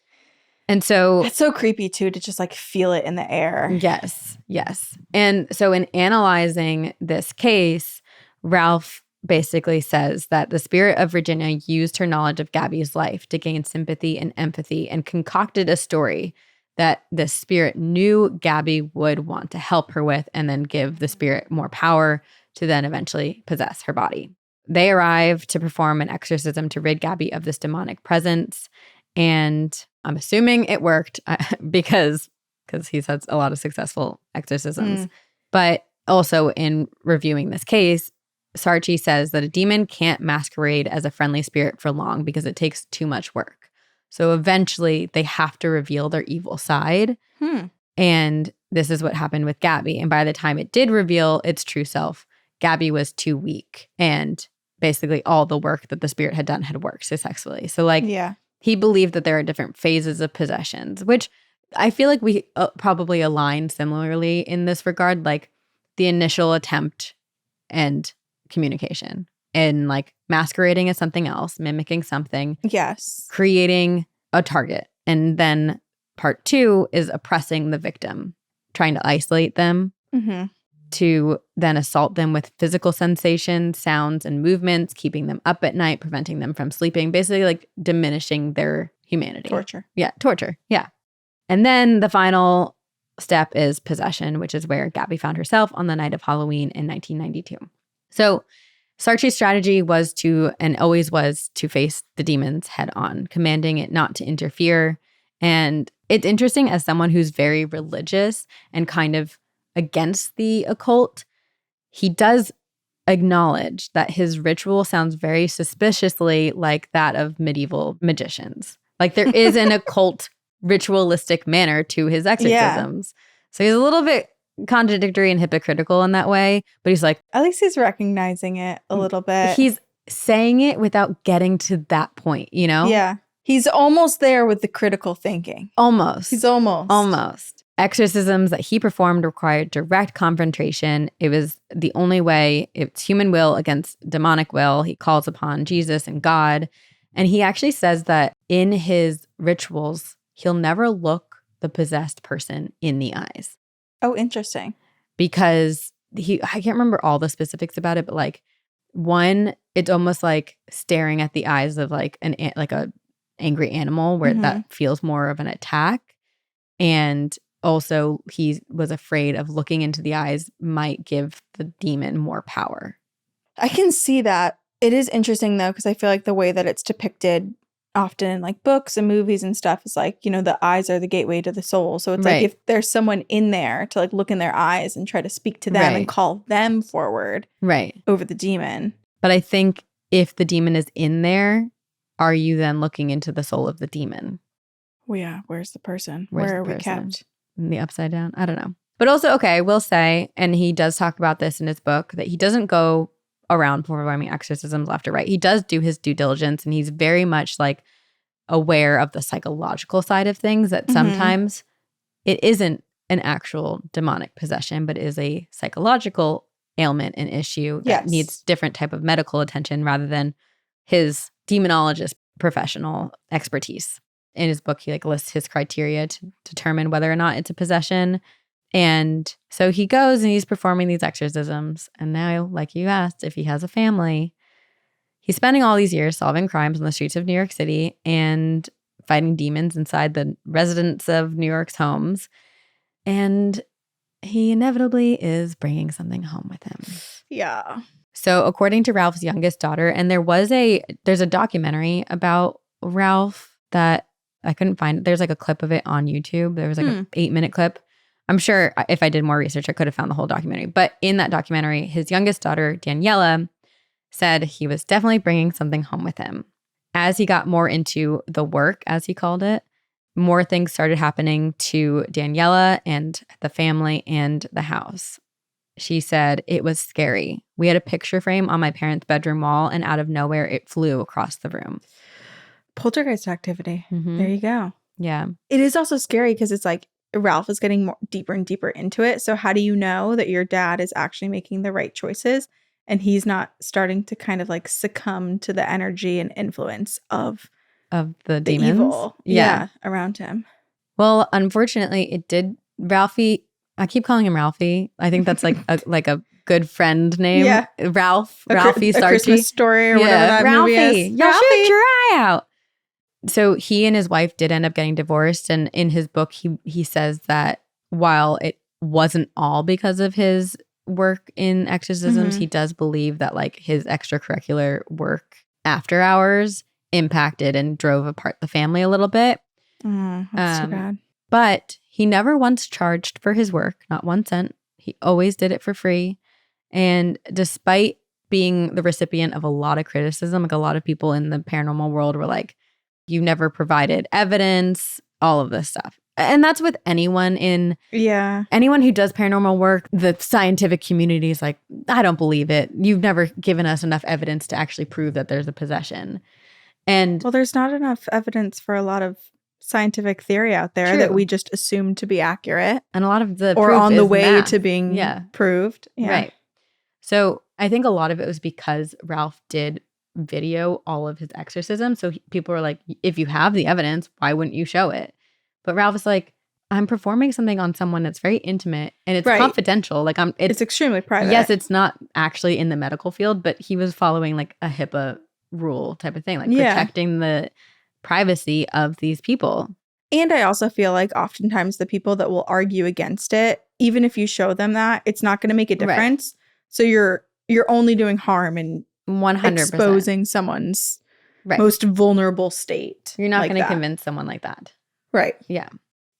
And so that's so creepy too, to just like feel it in the air. Yes. And so in analyzing this case, Ralph basically says that the spirit of Virginia used her knowledge of Gabby's life to gain sympathy and empathy and concocted a story that the spirit knew Gabby would want to help her with, and then give the spirit more power to then eventually possess her body. They arrive to perform an exorcism to rid Gabby of this demonic presence. And I'm assuming it worked because he's had a lot of successful exorcisms. But also in reviewing this case, Sarchie says that a demon can't masquerade as a friendly spirit for long because it takes too much work. So eventually they have to reveal their evil side. And this is what happened with Gabby. And by the time it did reveal its true self, Gabby was too weak. And basically all the work that the spirit had done had worked successfully. So like he believed that there are different phases of possessions, which I feel like we probably align similarly in this regard, like the initial attempt and communication and like masquerading as something else, mimicking something. Yes. Creating a target. And then part 2 is oppressing the victim, trying to isolate them, to then assault them with physical sensations, sounds, and movements, keeping them up at night, preventing them from sleeping, basically like diminishing their humanity. Torture. Yeah, torture. Yeah. And then the final step is possession, which is where Gabby found herself on the night of Halloween in 1992. So Sarchie's strategy was to, and always was, to face the demons head on, commanding it not to interfere. And it's interesting, as someone who's very religious and kind of against the occult, he does acknowledge that his ritual sounds very suspiciously like that of medieval magicians. Like there is an occult ritualistic manner to his exorcisms. So he's a little bit contradictory and hypocritical in that way, but he's like, at least he's recognizing it a little bit. He's saying it without getting to that point, you know? Yeah. He's almost there with the critical thinking. Almost. He's almost. Exorcisms that he performed required direct confrontation. It was the only way. It's human will against demonic will. He calls upon Jesus and God. And he actually says that in his rituals, he'll never look the possessed person in the eyes. Oh, interesting. Because I can't remember all the specifics about it, but like one, it's almost like staring at the eyes of like a angry animal where that feels more of an attack. And also he was afraid of looking into the eyes might give the demon more power. I can see that. It is interesting though, because I feel like the way that it's depicted often in like books and movies and stuff is like, you know, the eyes are the gateway to the soul. So it's like if there's someone in there to like look in their eyes and try to speak to them and call them forward over the demon. But I think if the demon is in there, are you then looking into the soul of the demon? Well, yeah. Where's the person? Where are we kept? In the upside down? I don't know. But also, okay, I will say, and he does talk about this in his book, that he doesn't go around performing exorcisms left or right. He does do his due diligence, and he's very much like aware of the psychological side of things, that sometimes it isn't an actual demonic possession, but is a psychological ailment and issue that needs different type of medical attention rather than his demonologist professional expertise. In his book, he like lists his criteria to determine whether or not it's a possession. And so he goes and he's performing these exorcisms. And now, like you asked, if he has a family, he's spending all these years solving crimes on the streets of New York City and fighting demons inside the residents of New York's homes. And he inevitably is bringing something home with him. Yeah. So according to Ralph's youngest daughter, and there's a documentary about Ralph that I couldn't find. There's like a clip of it on YouTube. There was like an 8-minute clip. I'm sure if I did more research, I could have found the whole documentary. But in that documentary, his youngest daughter, Daniela, said he was definitely bringing something home with him. As he got more into the work, as he called it, more things started happening to Daniela and the family and the house. She said, it was scary. We had a picture frame on my parents' bedroom wall, and out of nowhere, it flew across the room. Poltergeist activity. There you go. Yeah. It is also scary because it's like Ralph is getting more deeper and deeper into it. So how do you know that your dad is actually making the right choices and he's not starting to kind of like succumb to the energy and influence of the demons? Evil around him? Well, unfortunately, it did. Ralphie, I keep calling him Ralphie. I think that's like a good friend name. Yeah. Ralphie Sarchie. A Christmas Story or whatever that Ralphie, movie is. You'll shoot your eye out. So he and his wife did end up getting divorced. And in his book, he says that while it wasn't all because of his work in exorcisms, he does believe that like his extracurricular work after hours impacted and drove apart the family a little bit. That's too bad. But he never once charged for his work, not 1 cent. He always did it for free. And despite being the recipient of a lot of criticism. Like a lot of people in the paranormal world were like, you never provided evidence, all of this stuff. And that's with anyone anyone who does paranormal work. The scientific community is like, I don't believe it. You've never given us enough evidence to actually prove that there's a possession. And well, there's not enough evidence for a lot of scientific theory out there that we just assume to be accurate. And a lot of the or proof on the is way math. to being proved. Yeah. Right. So I think a lot of it was because Ralph did video all of his exorcisms. So people were like, if you have the evidence, why wouldn't you show it? But Ralph was like, I'm performing something on someone that's very intimate and it's confidential. Like it's extremely private. Yes, it's not actually in the medical field, but he was following like a HIPAA rule type of thing, like protecting the privacy of these people. And I also feel like oftentimes the people that will argue against it, even if you show them that, it's not going to make a difference. So you're only doing harm and 100% exposing someone's most vulnerable state. You're not going to convince someone like that. Right. Yeah.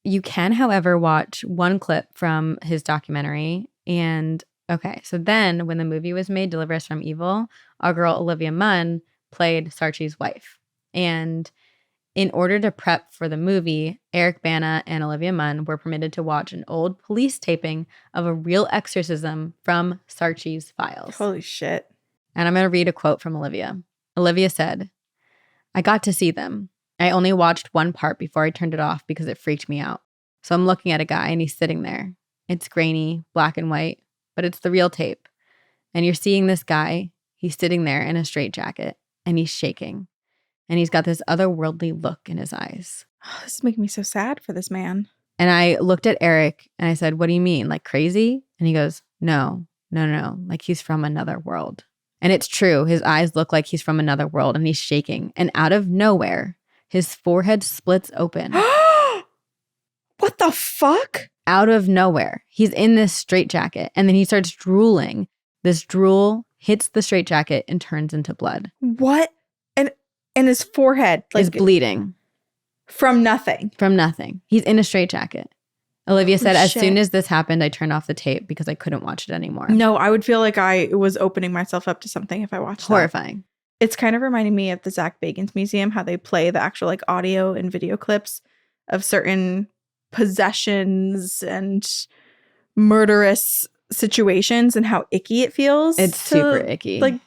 You can, however, watch one clip from his documentary. And okay, so then when the movie was made, Deliver Us from Evil, our girl Olivia Munn played Sarchie's wife. And in order to prep for the movie, Eric Bana and Olivia Munn were permitted to watch an old police taping of a real exorcism from Sarchie's files. Holy shit. And I'm going to read a quote from Olivia. Olivia said, I got to see them. I only watched one part before I turned it off because it freaked me out. So I'm looking at a guy and he's sitting there. It's grainy, black and white, but it's the real tape. And you're seeing this guy. He's sitting there in a straitjacket and he's shaking. And he's got this otherworldly look in his eyes. Oh, this is making me so sad for this man. And I looked at Eric and I said, what do you mean? Like crazy? And he goes, no. Like he's from another world. And it's true. His eyes look like he's from another world and he's shaking. And out of nowhere, his forehead splits open. What the fuck? Out of nowhere. He's in this straitjacket and then he starts drooling. This drool hits the straitjacket and turns into blood. What? And his forehead is bleeding. From nothing. From nothing. He's in a straitjacket. Olivia said, as soon as this happened, I turned off the tape because I couldn't watch it anymore. No, I would feel like I was opening myself up to something if I watched Horrifying. That. It's kind of reminding me of the Zach Bagans Museum, how they play the actual like audio and video clips of certain possessions and murderous situations and how icky it feels. It's super icky. Like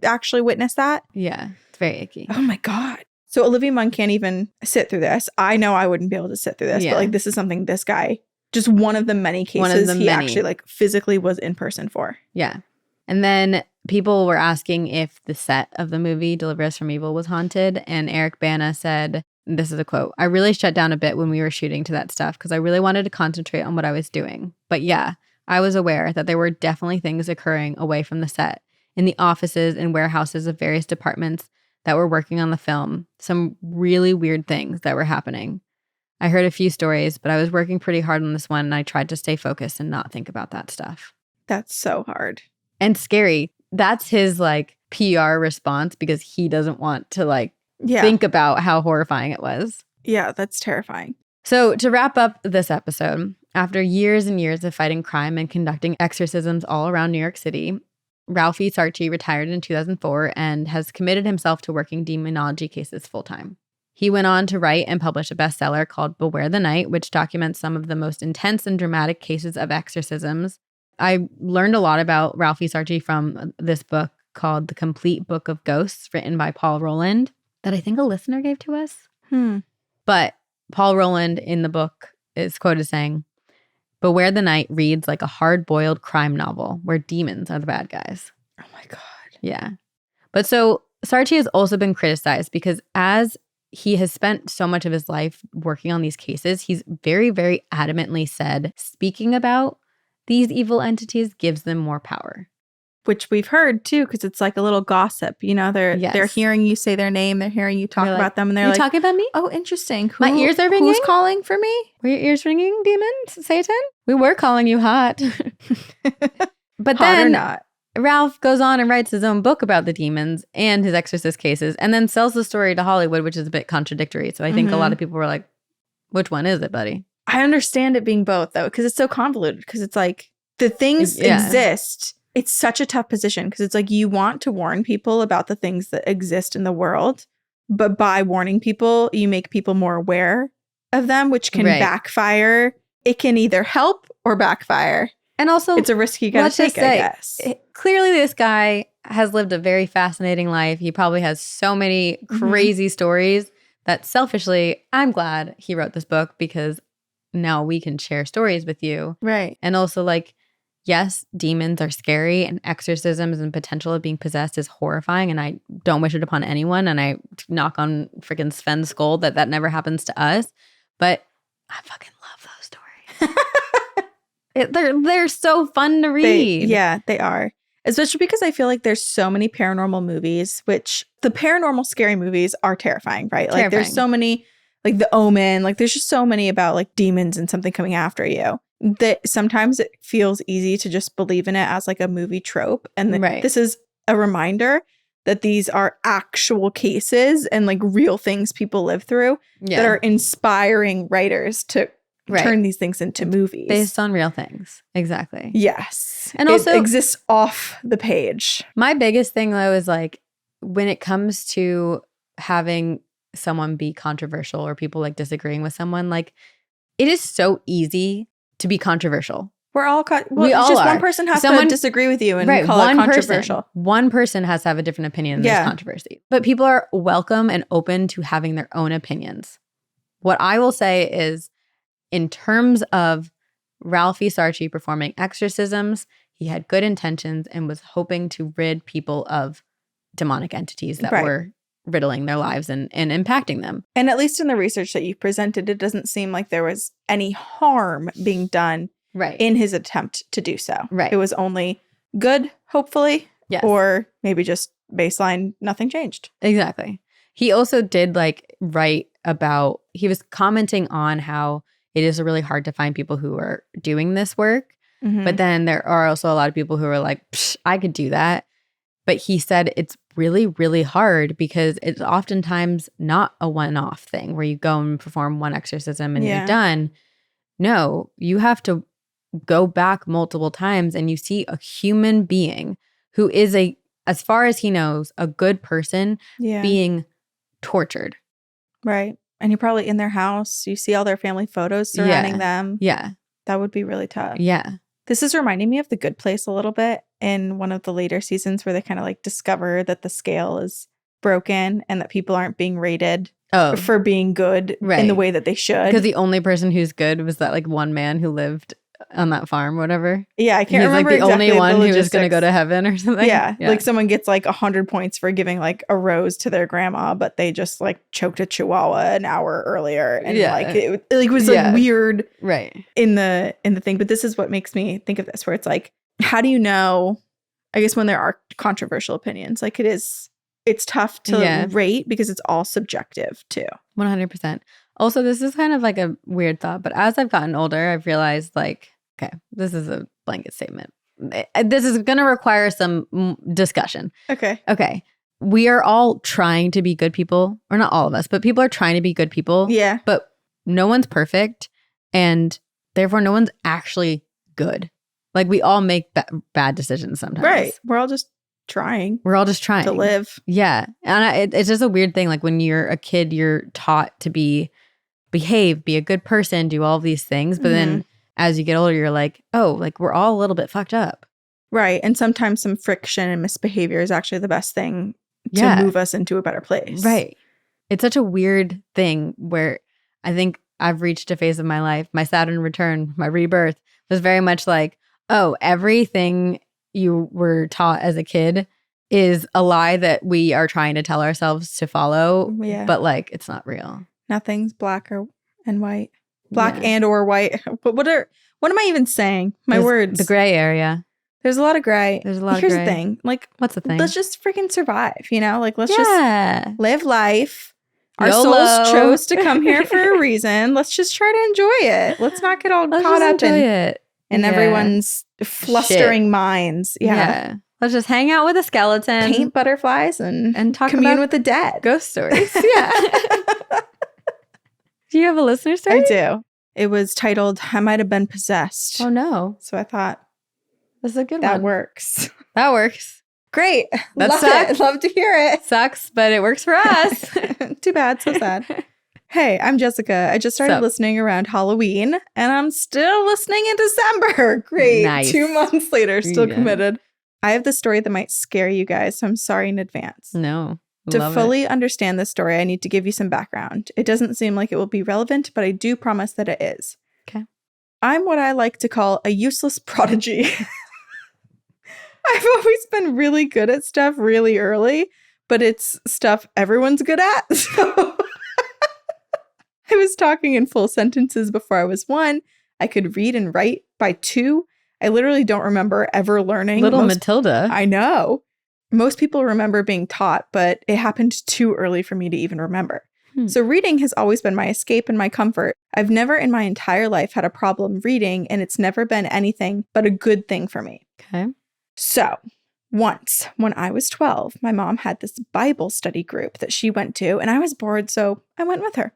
actually witness that. Yeah, it's very icky. Oh my God. So Olivia Munn can't even sit through this. I know I wouldn't be able to sit through this, but like this is something this guy, just one of the many cases he actually like physically was in person for. Yeah. And then people were asking if the set of the movie Deliver Us from Evil was haunted. And Eric Bana said, this is a quote, I really shut down a bit when we were shooting to that stuff because I really wanted to concentrate on what I was doing. But yeah, I was aware that there were definitely things occurring away from the set, in the offices and warehouses of various departments that were working on the film. Some really weird things that were happening. I heard a few stories, but I was working pretty hard on this one and I tried to stay focused and not think about that stuff. That's so hard. And scary. That's his like PR response because he doesn't want to like think about how horrifying it was. Yeah, that's terrifying. So to wrap up this episode, after years and years of fighting crime and conducting exorcisms all around New York City, Ralphie Sarchie retired in 2004 and has committed himself to working demonology cases full-time. He went on to write and publish a bestseller called Beware the Night, which documents some of the most intense and dramatic cases of exorcisms. I learned a lot about Ralphie Sarchie from this book called The Complete Book of Ghosts, written by Paul Rowland, that I think a listener gave to us. But Paul Rowland in the book is quoted saying, Beware the Night reads like a hard-boiled crime novel where demons are the bad guys. Oh my God. Yeah. But so Sarchie has also been criticized because as he has spent so much of his life working on these cases, he's very, very adamantly said speaking about these evil entities gives them more power. Which we've heard too, because it's like a little gossip. You know, they're hearing you say their name, they're hearing you talk about them, and they're like, "You talking about me? Oh, interesting. My ears are ringing. Who's calling for me? Were your ears ringing, demons? Satan? We were calling you hot." But hot then or not. Ralph goes on and writes his own book about the demons and his exorcist cases, and then sells the story to Hollywood, which is a bit contradictory. So I think a lot of people were like, "Which one is it, buddy?" I understand it being both though, because it's so convoluted. Because it's like the things exist. it's such a tough position because it's like you want to warn people about the things that exist in the world, but by warning people, you make people more aware of them, which can backfire. It can either help or backfire. And also, it's a risk you got to take, I guess. Clearly, this guy has lived a very fascinating life. He probably has so many crazy stories that selfishly, I'm glad he wrote this book because now we can share stories with you. Right. And also, like, yes, demons are scary and exorcisms and potential of being possessed is horrifying. And I don't wish it upon anyone. And I knock on freaking Sven's skull that never happens to us. But I fucking love those stories. They're so fun to read. They are. Especially because I feel like there's so many paranormal movies, which the paranormal scary movies are terrifying, right? Like there's so many, like The Omen, like there's just so many about like demons and something coming after you that sometimes it feels easy to just believe in it as like a movie trope. And this is a reminder that these are actual cases and like real things people live through that are inspiring writers to turn these things into movies. Based on real things. Exactly. Yes. And also it exists off the page. My biggest thing though is like when it comes to having someone be controversial or people like disagreeing with someone, like it is so easy to be controversial. We're all we all just are. One person has to disagree with you and call it controversial. One person has to have a different opinion in this controversy. But people are welcome and open to having their own opinions. What I will say is, in terms of Ralphie Sarchie performing exorcisms, he had good intentions and was hoping to rid people of demonic entities that were riddling their lives and impacting them. And at least in the research that you presented, it doesn't seem like there was any harm being done in his attempt to do so. It was only good, hopefully, or maybe just baseline, nothing changed. Exactly. He also did like write about, he was commenting on how it is really hard to find people who are doing this work. But then there are also a lot of people who are like, I could do that. But he said it's really, really hard because it's oftentimes not a one-off thing where you go and perform one exorcism and you're done. No, you have to go back multiple times and you see a human being who is as far as he knows, a good person being tortured. Right. And you're probably in their house. You see all their family photos surrounding them. Yeah. That would be really tough. Yeah. This is reminding me of The Good Place a little bit in one of the later seasons where they kind of like discover that the scale is broken and that people aren't being rated for being good in the way that they should. Because the only person who's good was that like one man who lived on that farm, whatever. Yeah, I can't remember like the exactly only one who was going to go to heaven or something. Yeah, like someone gets like 100 points for giving like a rose to their grandma, but they just like choked a chihuahua an hour earlier, and like it was like weird, in the thing. But this is what makes me think of this, where it's like, how do you know? I guess when there are controversial opinions, like it's tough to rate because it's all subjective too. 100%. Also, this is kind of like a weird thought, but as I've gotten older, I've realized like, okay, this is a blanket statement. This is going to require some discussion. Okay. We are all trying to be good people, or not all of us, but people are trying to be good people. Yeah. But no one's perfect, and therefore no one's actually good. Like we all make bad decisions sometimes. Right. We're all just trying. To live. Yeah. And it's just a weird thing. Like when you're a kid, you're taught to behave, be a good person, do all of these things. But then as you get older, you're like, oh, like we're all a little bit fucked up. Right. And sometimes some friction and misbehavior is actually the best thing to move us into a better place. Right. It's such a weird thing where I think I've reached a phase of my life, my Saturn return, my rebirth was very much like, oh, everything you were taught as a kid is a lie that we are trying to tell ourselves to follow. Yeah. But like, it's not real. Nothing's black and white. Black and or white. But what am I even saying? There's words. The gray area. There's a lot of gray. Here's the thing. Like, what's the thing? Let's just freaking survive, you know? Like, let's just live life. Our souls chose to come here for a reason. Let's just try to enjoy it. Let's not get all caught up in everyone's flustering minds. Yeah. Let's just hang out with a skeleton. Paint butterflies and talk commune with the dead. Ghost stories. Yeah. Do you have a listener story? I do. It was titled, I Might Have Been Possessed. Oh, no. So I thought, That's a good That one. works. That works. Great. That Love sucks. it. Love to hear it. Sucks, but it works for us. Too bad. So sad. Hey, I'm Jessica. I just started listening around Halloween, and I'm still listening in December. Great. Nice. 2 months later, still Yeah. committed. I have this story that might scare you guys, so I'm sorry in advance. No. To fully understand this story, I need to give you some background. It doesn't seem like it will be relevant, but I do promise that it is. Okay. I'm what I like to call a useless prodigy. I've always been really good at stuff really early, but it's stuff everyone's good at. So I was talking in full sentences before I was 1. I could read and write by 2. I literally don't remember ever learning. Little Matilda. I know. Most people remember being taught, but it happened too early for me to even remember. So reading has always been my escape and my comfort. I've never in my entire life had a problem reading, and it's never been anything but a good thing for me. Okay. So once when I was 12, my mom had this Bible study group that she went to, and I was bored, so I went with her.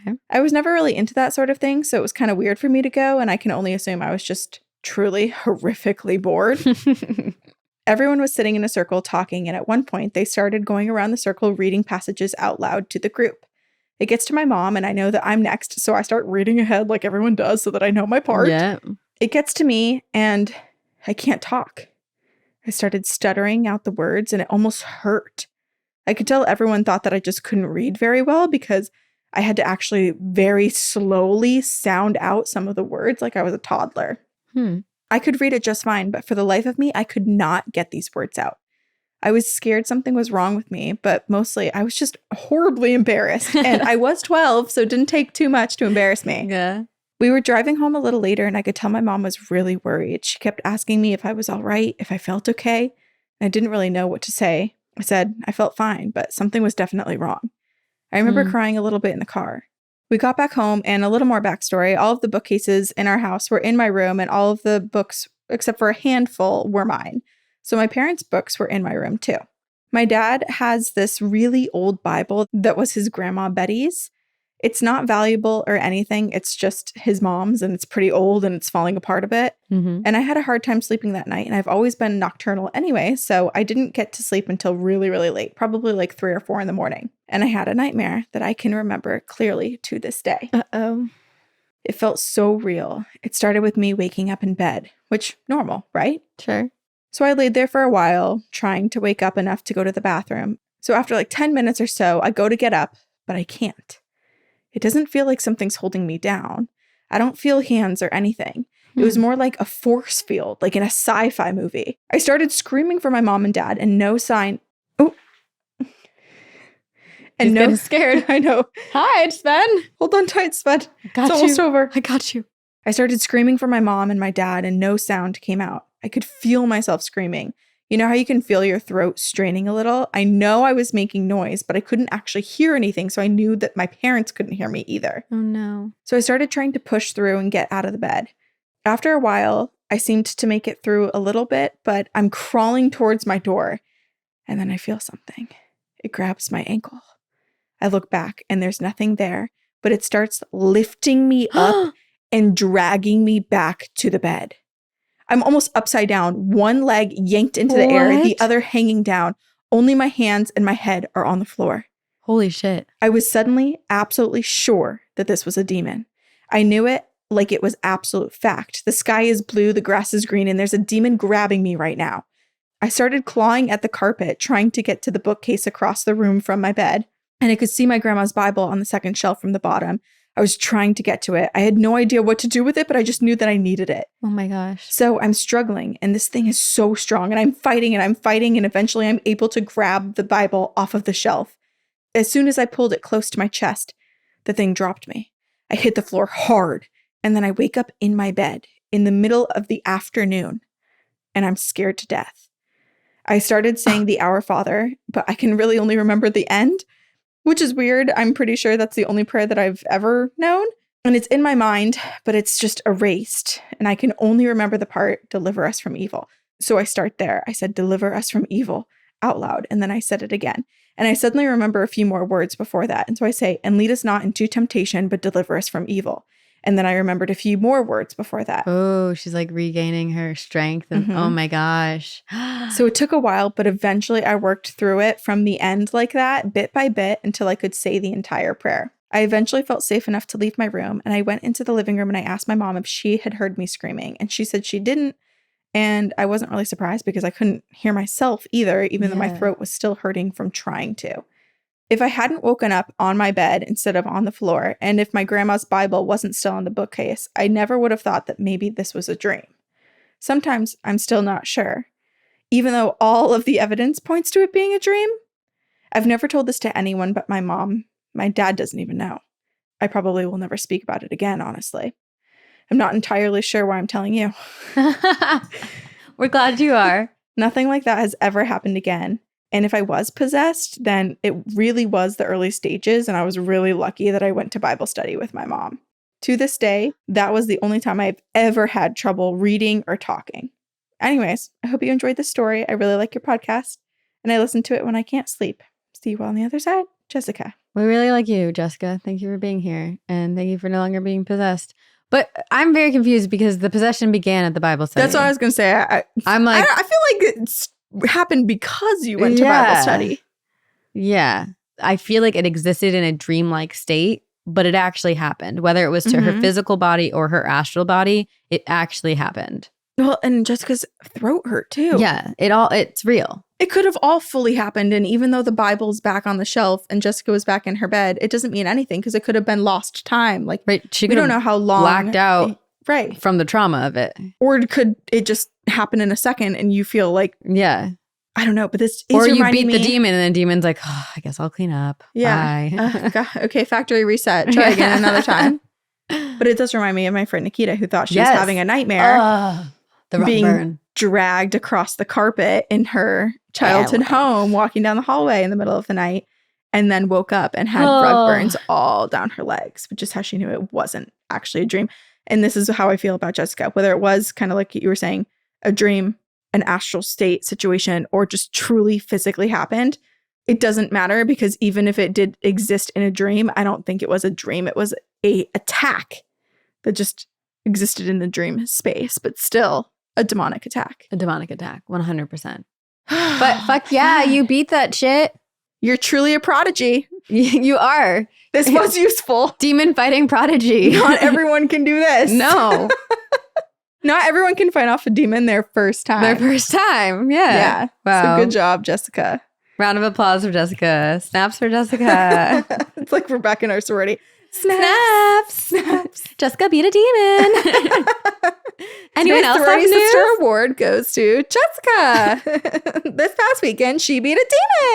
Okay. I was never really into that sort of thing, so it was kind of weird for me to go, and I can only assume I was just truly horrifically bored. Everyone was sitting in a circle talking, and at one point, they started going around the circle reading passages out loud to the group. It gets to my mom, and I know that I'm next, so I start reading ahead like everyone does so that I know my part. Yeah. It gets to me, and I can't talk. I started stuttering out the words, and it almost hurt. I could tell everyone thought that I just couldn't read very well because I had to actually very slowly sound out some of the words like I was a toddler. I could read it just fine, but for the life of me, I could not get these words out. I was scared something was wrong with me, but mostly I was just horribly embarrassed. And I was 12, so it didn't take too much to embarrass me. Yeah. We were driving home a little later, and I could tell my mom was really worried. She kept asking me if I was all right, if I felt okay. I didn't really know what to say. I said I felt fine, but something was definitely wrong. I remember crying a little bit in the car. We got back home, and a little more backstory. All of the bookcases in our house were in my room, and all of the books, except for a handful, were mine. So my parents' books were in my room too. My dad has this really old Bible that was his grandma Betty's. It's not valuable or anything. It's just his mom's, and it's pretty old, and it's falling apart a bit. And I had a hard time sleeping that night, and I've always been nocturnal anyway, so I didn't get to sleep until really, really late, probably like 3 or 4 in the morning. And I had a nightmare that I can remember clearly to this day. Uh-oh. It felt so real. It started with me waking up in bed, which normal, right? Sure. So I laid there for a while, trying to wake up enough to go to the bathroom. So after like 10 minutes or so, I go to get up, but I can't. It doesn't feel like something's holding me down. I don't feel hands or anything. It was more like a force field, like in a sci-fi movie. I started screaming for my mom and dad, and no sign. Oh. And He's getting scared. I know. Hi, Sven. Hold on tight, Sven. Got It's you. almost over. I got you. I started screaming for my mom and my dad, and no sound came out. I could feel myself screaming. You know how you can feel your throat straining a little? I know I was making noise, but I couldn't actually hear anything, so I knew that my parents couldn't hear me either. Oh, no. So I started trying to push through and get out of the bed. After a while, I seemed to make it through a little bit, but I'm crawling towards my door, and then I feel something. It grabs my ankle. I look back, and there's nothing there, but it starts lifting me up and dragging me back to the bed. I'm almost upside down, one leg yanked into the air, the other hanging down. Only my hands and my head are on the floor. Holy shit. I was suddenly absolutely sure that this was a demon. I knew it like it was absolute fact. The sky is blue, the grass is green, and there's a demon grabbing me right now. I started clawing at the carpet, trying to get to the bookcase across the room from my bed, and I could see my grandma's Bible on the second shelf from the bottom. I was trying to get to it. I had no idea what to do with it, but I just knew that I needed it. Oh my gosh. So I'm struggling, and this thing is so strong, and I'm fighting, and eventually I'm able to grab the Bible off of the shelf. As soon as I pulled it close to my chest, the thing dropped me. I hit the floor hard, and then I wake up in my bed in the middle of the afternoon, and I'm scared to death. I started saying the Our Father, but I can really only remember the end, which is weird. I'm pretty sure that's the only prayer that I've ever known. And it's in my mind, but it's just erased. And I can only remember the part, deliver us from evil. So I start there. I said, deliver us from evil out loud. And then I said it again. And I suddenly remember a few more words before that. And so I say, and lead us not into temptation, but deliver us from evil. And then I remembered a few more words before that. Oh, she's like regaining her strength. And oh my gosh. So it took a while, but eventually I worked through it from the end like that, bit by bit, until I could say the entire prayer. I eventually felt safe enough to leave my room, and I went into the living room and I asked my mom if she had heard me screaming, and she said she didn't. And I wasn't really surprised because I couldn't hear myself either, even though my throat was still hurting from trying to. If I hadn't woken up on my bed instead of on the floor, and if my grandma's Bible wasn't still on the bookcase, I never would have thought that maybe this was a dream. Sometimes I'm still not sure, even though all of the evidence points to it being a dream. I've never told this to anyone but my mom. My dad doesn't even know. I probably will never speak about it again, honestly. I'm not entirely sure why I'm telling you. We're glad you are. Nothing like that has ever happened again. And if I was possessed, then it really was the early stages, and I was really lucky that I went to Bible study with my mom. To this day, that was the only time I've ever had trouble reading or talking. Anyways, I hope you enjoyed this story. I really like your podcast, and I listen to it when I can't sleep. See you all on the other side. Jessica. We really like you, Jessica. Thank you for being here, and thank you for no longer being possessed. But I'm very confused because the possession began at the Bible study. That's what I was going to say. I'm like, I feel like it's happened because you went to Bible study. Yeah. I feel like it existed in a dreamlike state, but it actually happened. Whether it was to her physical body or her astral body, it actually happened. Well, and Jessica's throat hurt too. Yeah, it's real. It could have all fully happened. And even though the Bible's back on the shelf and Jessica was back in her bed, it doesn't mean anything because it could have been lost time. Like, right, we don't know how long. Blacked out from the trauma of it. Or could it just happen in a second and you feel like, I don't know, but this is or you beat the demon and the demon's like, oh, I guess I'll clean up. Yeah. God, okay, factory reset. Try again another time. But it does remind me of my friend Nikita, who thought she was having a nightmare. Being dragged across the carpet in her childhood home, walking down the hallway in the middle of the night, and then woke up and had rug burns all down her legs, which is how she knew it wasn't actually a dream. And this is how I feel about Jessica, whether it was kind of like you were saying, a dream, an astral state situation, or just truly physically happened. It doesn't matter because even if it did exist in a dream, I don't think it was a dream. It was a attack that just existed in the dream space, but still a demonic attack. A demonic attack, 100%. But fuck yeah, you beat that shit. You're truly a prodigy. You are. This was useful. Demon fighting prodigy. Not everyone can do this. No. Not everyone can fight off a demon their first time. Their first time, yeah. Yeah. Wow. So good job, Jessica. Round of applause for Jessica. Snaps for Jessica. It's like we're back in our sorority. Snaps. Jessica beat a demon. Anyone else have news? Sister Award goes to Jessica. This past weekend, she beat a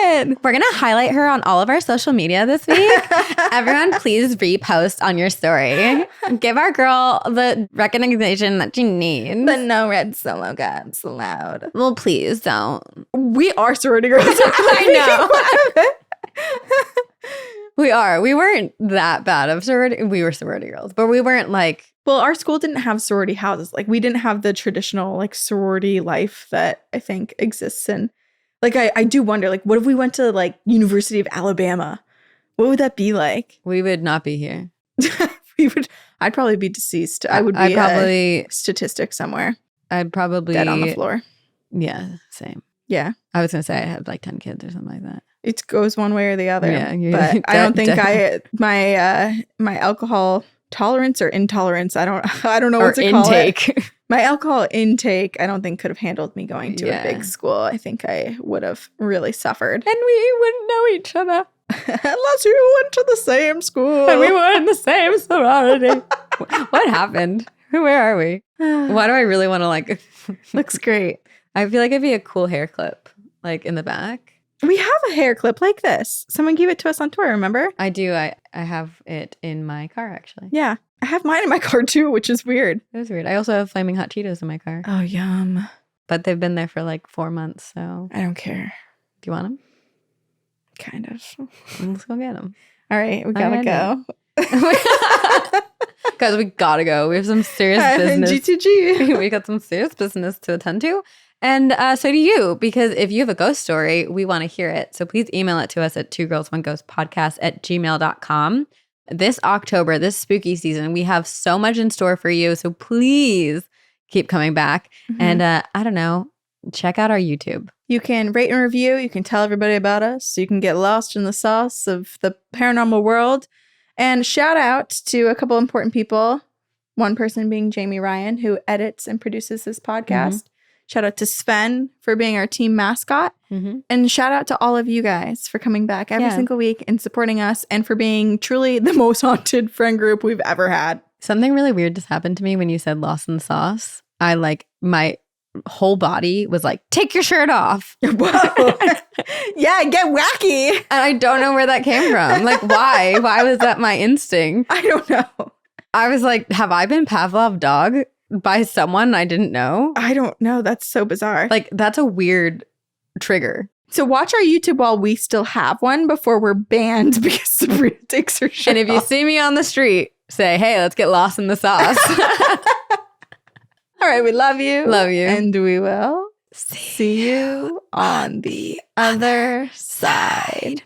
demon. We're going to highlight her on all of our social media this week. Everyone, please repost on your story. Give our girl the recognition that she needs. The no red solo guns allowed. Well, please don't. We are sorority girls. I know. We are. We weren't that bad of sorority. We were sorority girls, but we weren't like. Well, our school didn't have sorority houses. Like, we didn't have the traditional like sorority life that I think exists in. Like, I do wonder, like, what if we went to like University of Alabama? What would that be like? We would not be here. I'd probably be deceased. I would be I'd probably a statistic somewhere. I'd probably dead on the floor. Yeah, same. Yeah. I was gonna say I had like 10 kids or something like that. It goes one way or the other. Yeah, but I don't think my alcohol tolerance or intolerance, I don't know what to call it. My alcohol intake, I don't think could have handled me going to a big school. I think I would have really suffered. And we wouldn't know each other. Unless you went to the same school. And we were in the same sorority. What happened? Where are we? Why do I really want to like... Looks great. I feel like it'd be a cool hair clip, like in the back. We have a hair clip like this. Someone gave it to us on tour, remember? I do. I have it in my car, actually. Yeah. I have mine in my car, too, which is weird. It is weird. I also have Flaming Hot Cheetos in my car. Oh, yum. But they've been there for like 4 months, so... I don't care. Do you want them? Kind of. Let's go get them. All right. We gotta go. Guys, we gotta go. We have some serious business. G2G. We got some serious business to attend to. And so do you, because if you have a ghost story, we want to hear it. So please email it to us at twogirlsoneghostpodcast@gmail.com. this October, this spooky season, we have so much in store for you. So please keep coming back. And I don't know, check out our YouTube. You can rate and review. You can tell everybody about us. So you can get lost in the sauce of the paranormal world. And shout out to a couple important people. One person being Jamie Ryan, who edits and produces this podcast. Shout out to Sven for being our team mascot. And shout out to all of you guys for coming back every single week and supporting us and for being truly the most haunted friend group we've ever had. Something really weird just happened to me when you said lost in the sauce. My whole body was like, take your shirt off. Whoa. Yeah, get wacky. And I don't know where that came from. Like, why? Why was that my instinct? I don't know. I was like, have I been Pavlov dog by someone I didn't know? I don't know. That's so bizarre. Like, that's a weird trigger. So watch our YouTube while we still have one before we're banned because Sabrina takes her shirt off. And if you see me on the street, say, hey, let's get lost in the sauce. All right, we love you. Love you. And we will see you on the other side.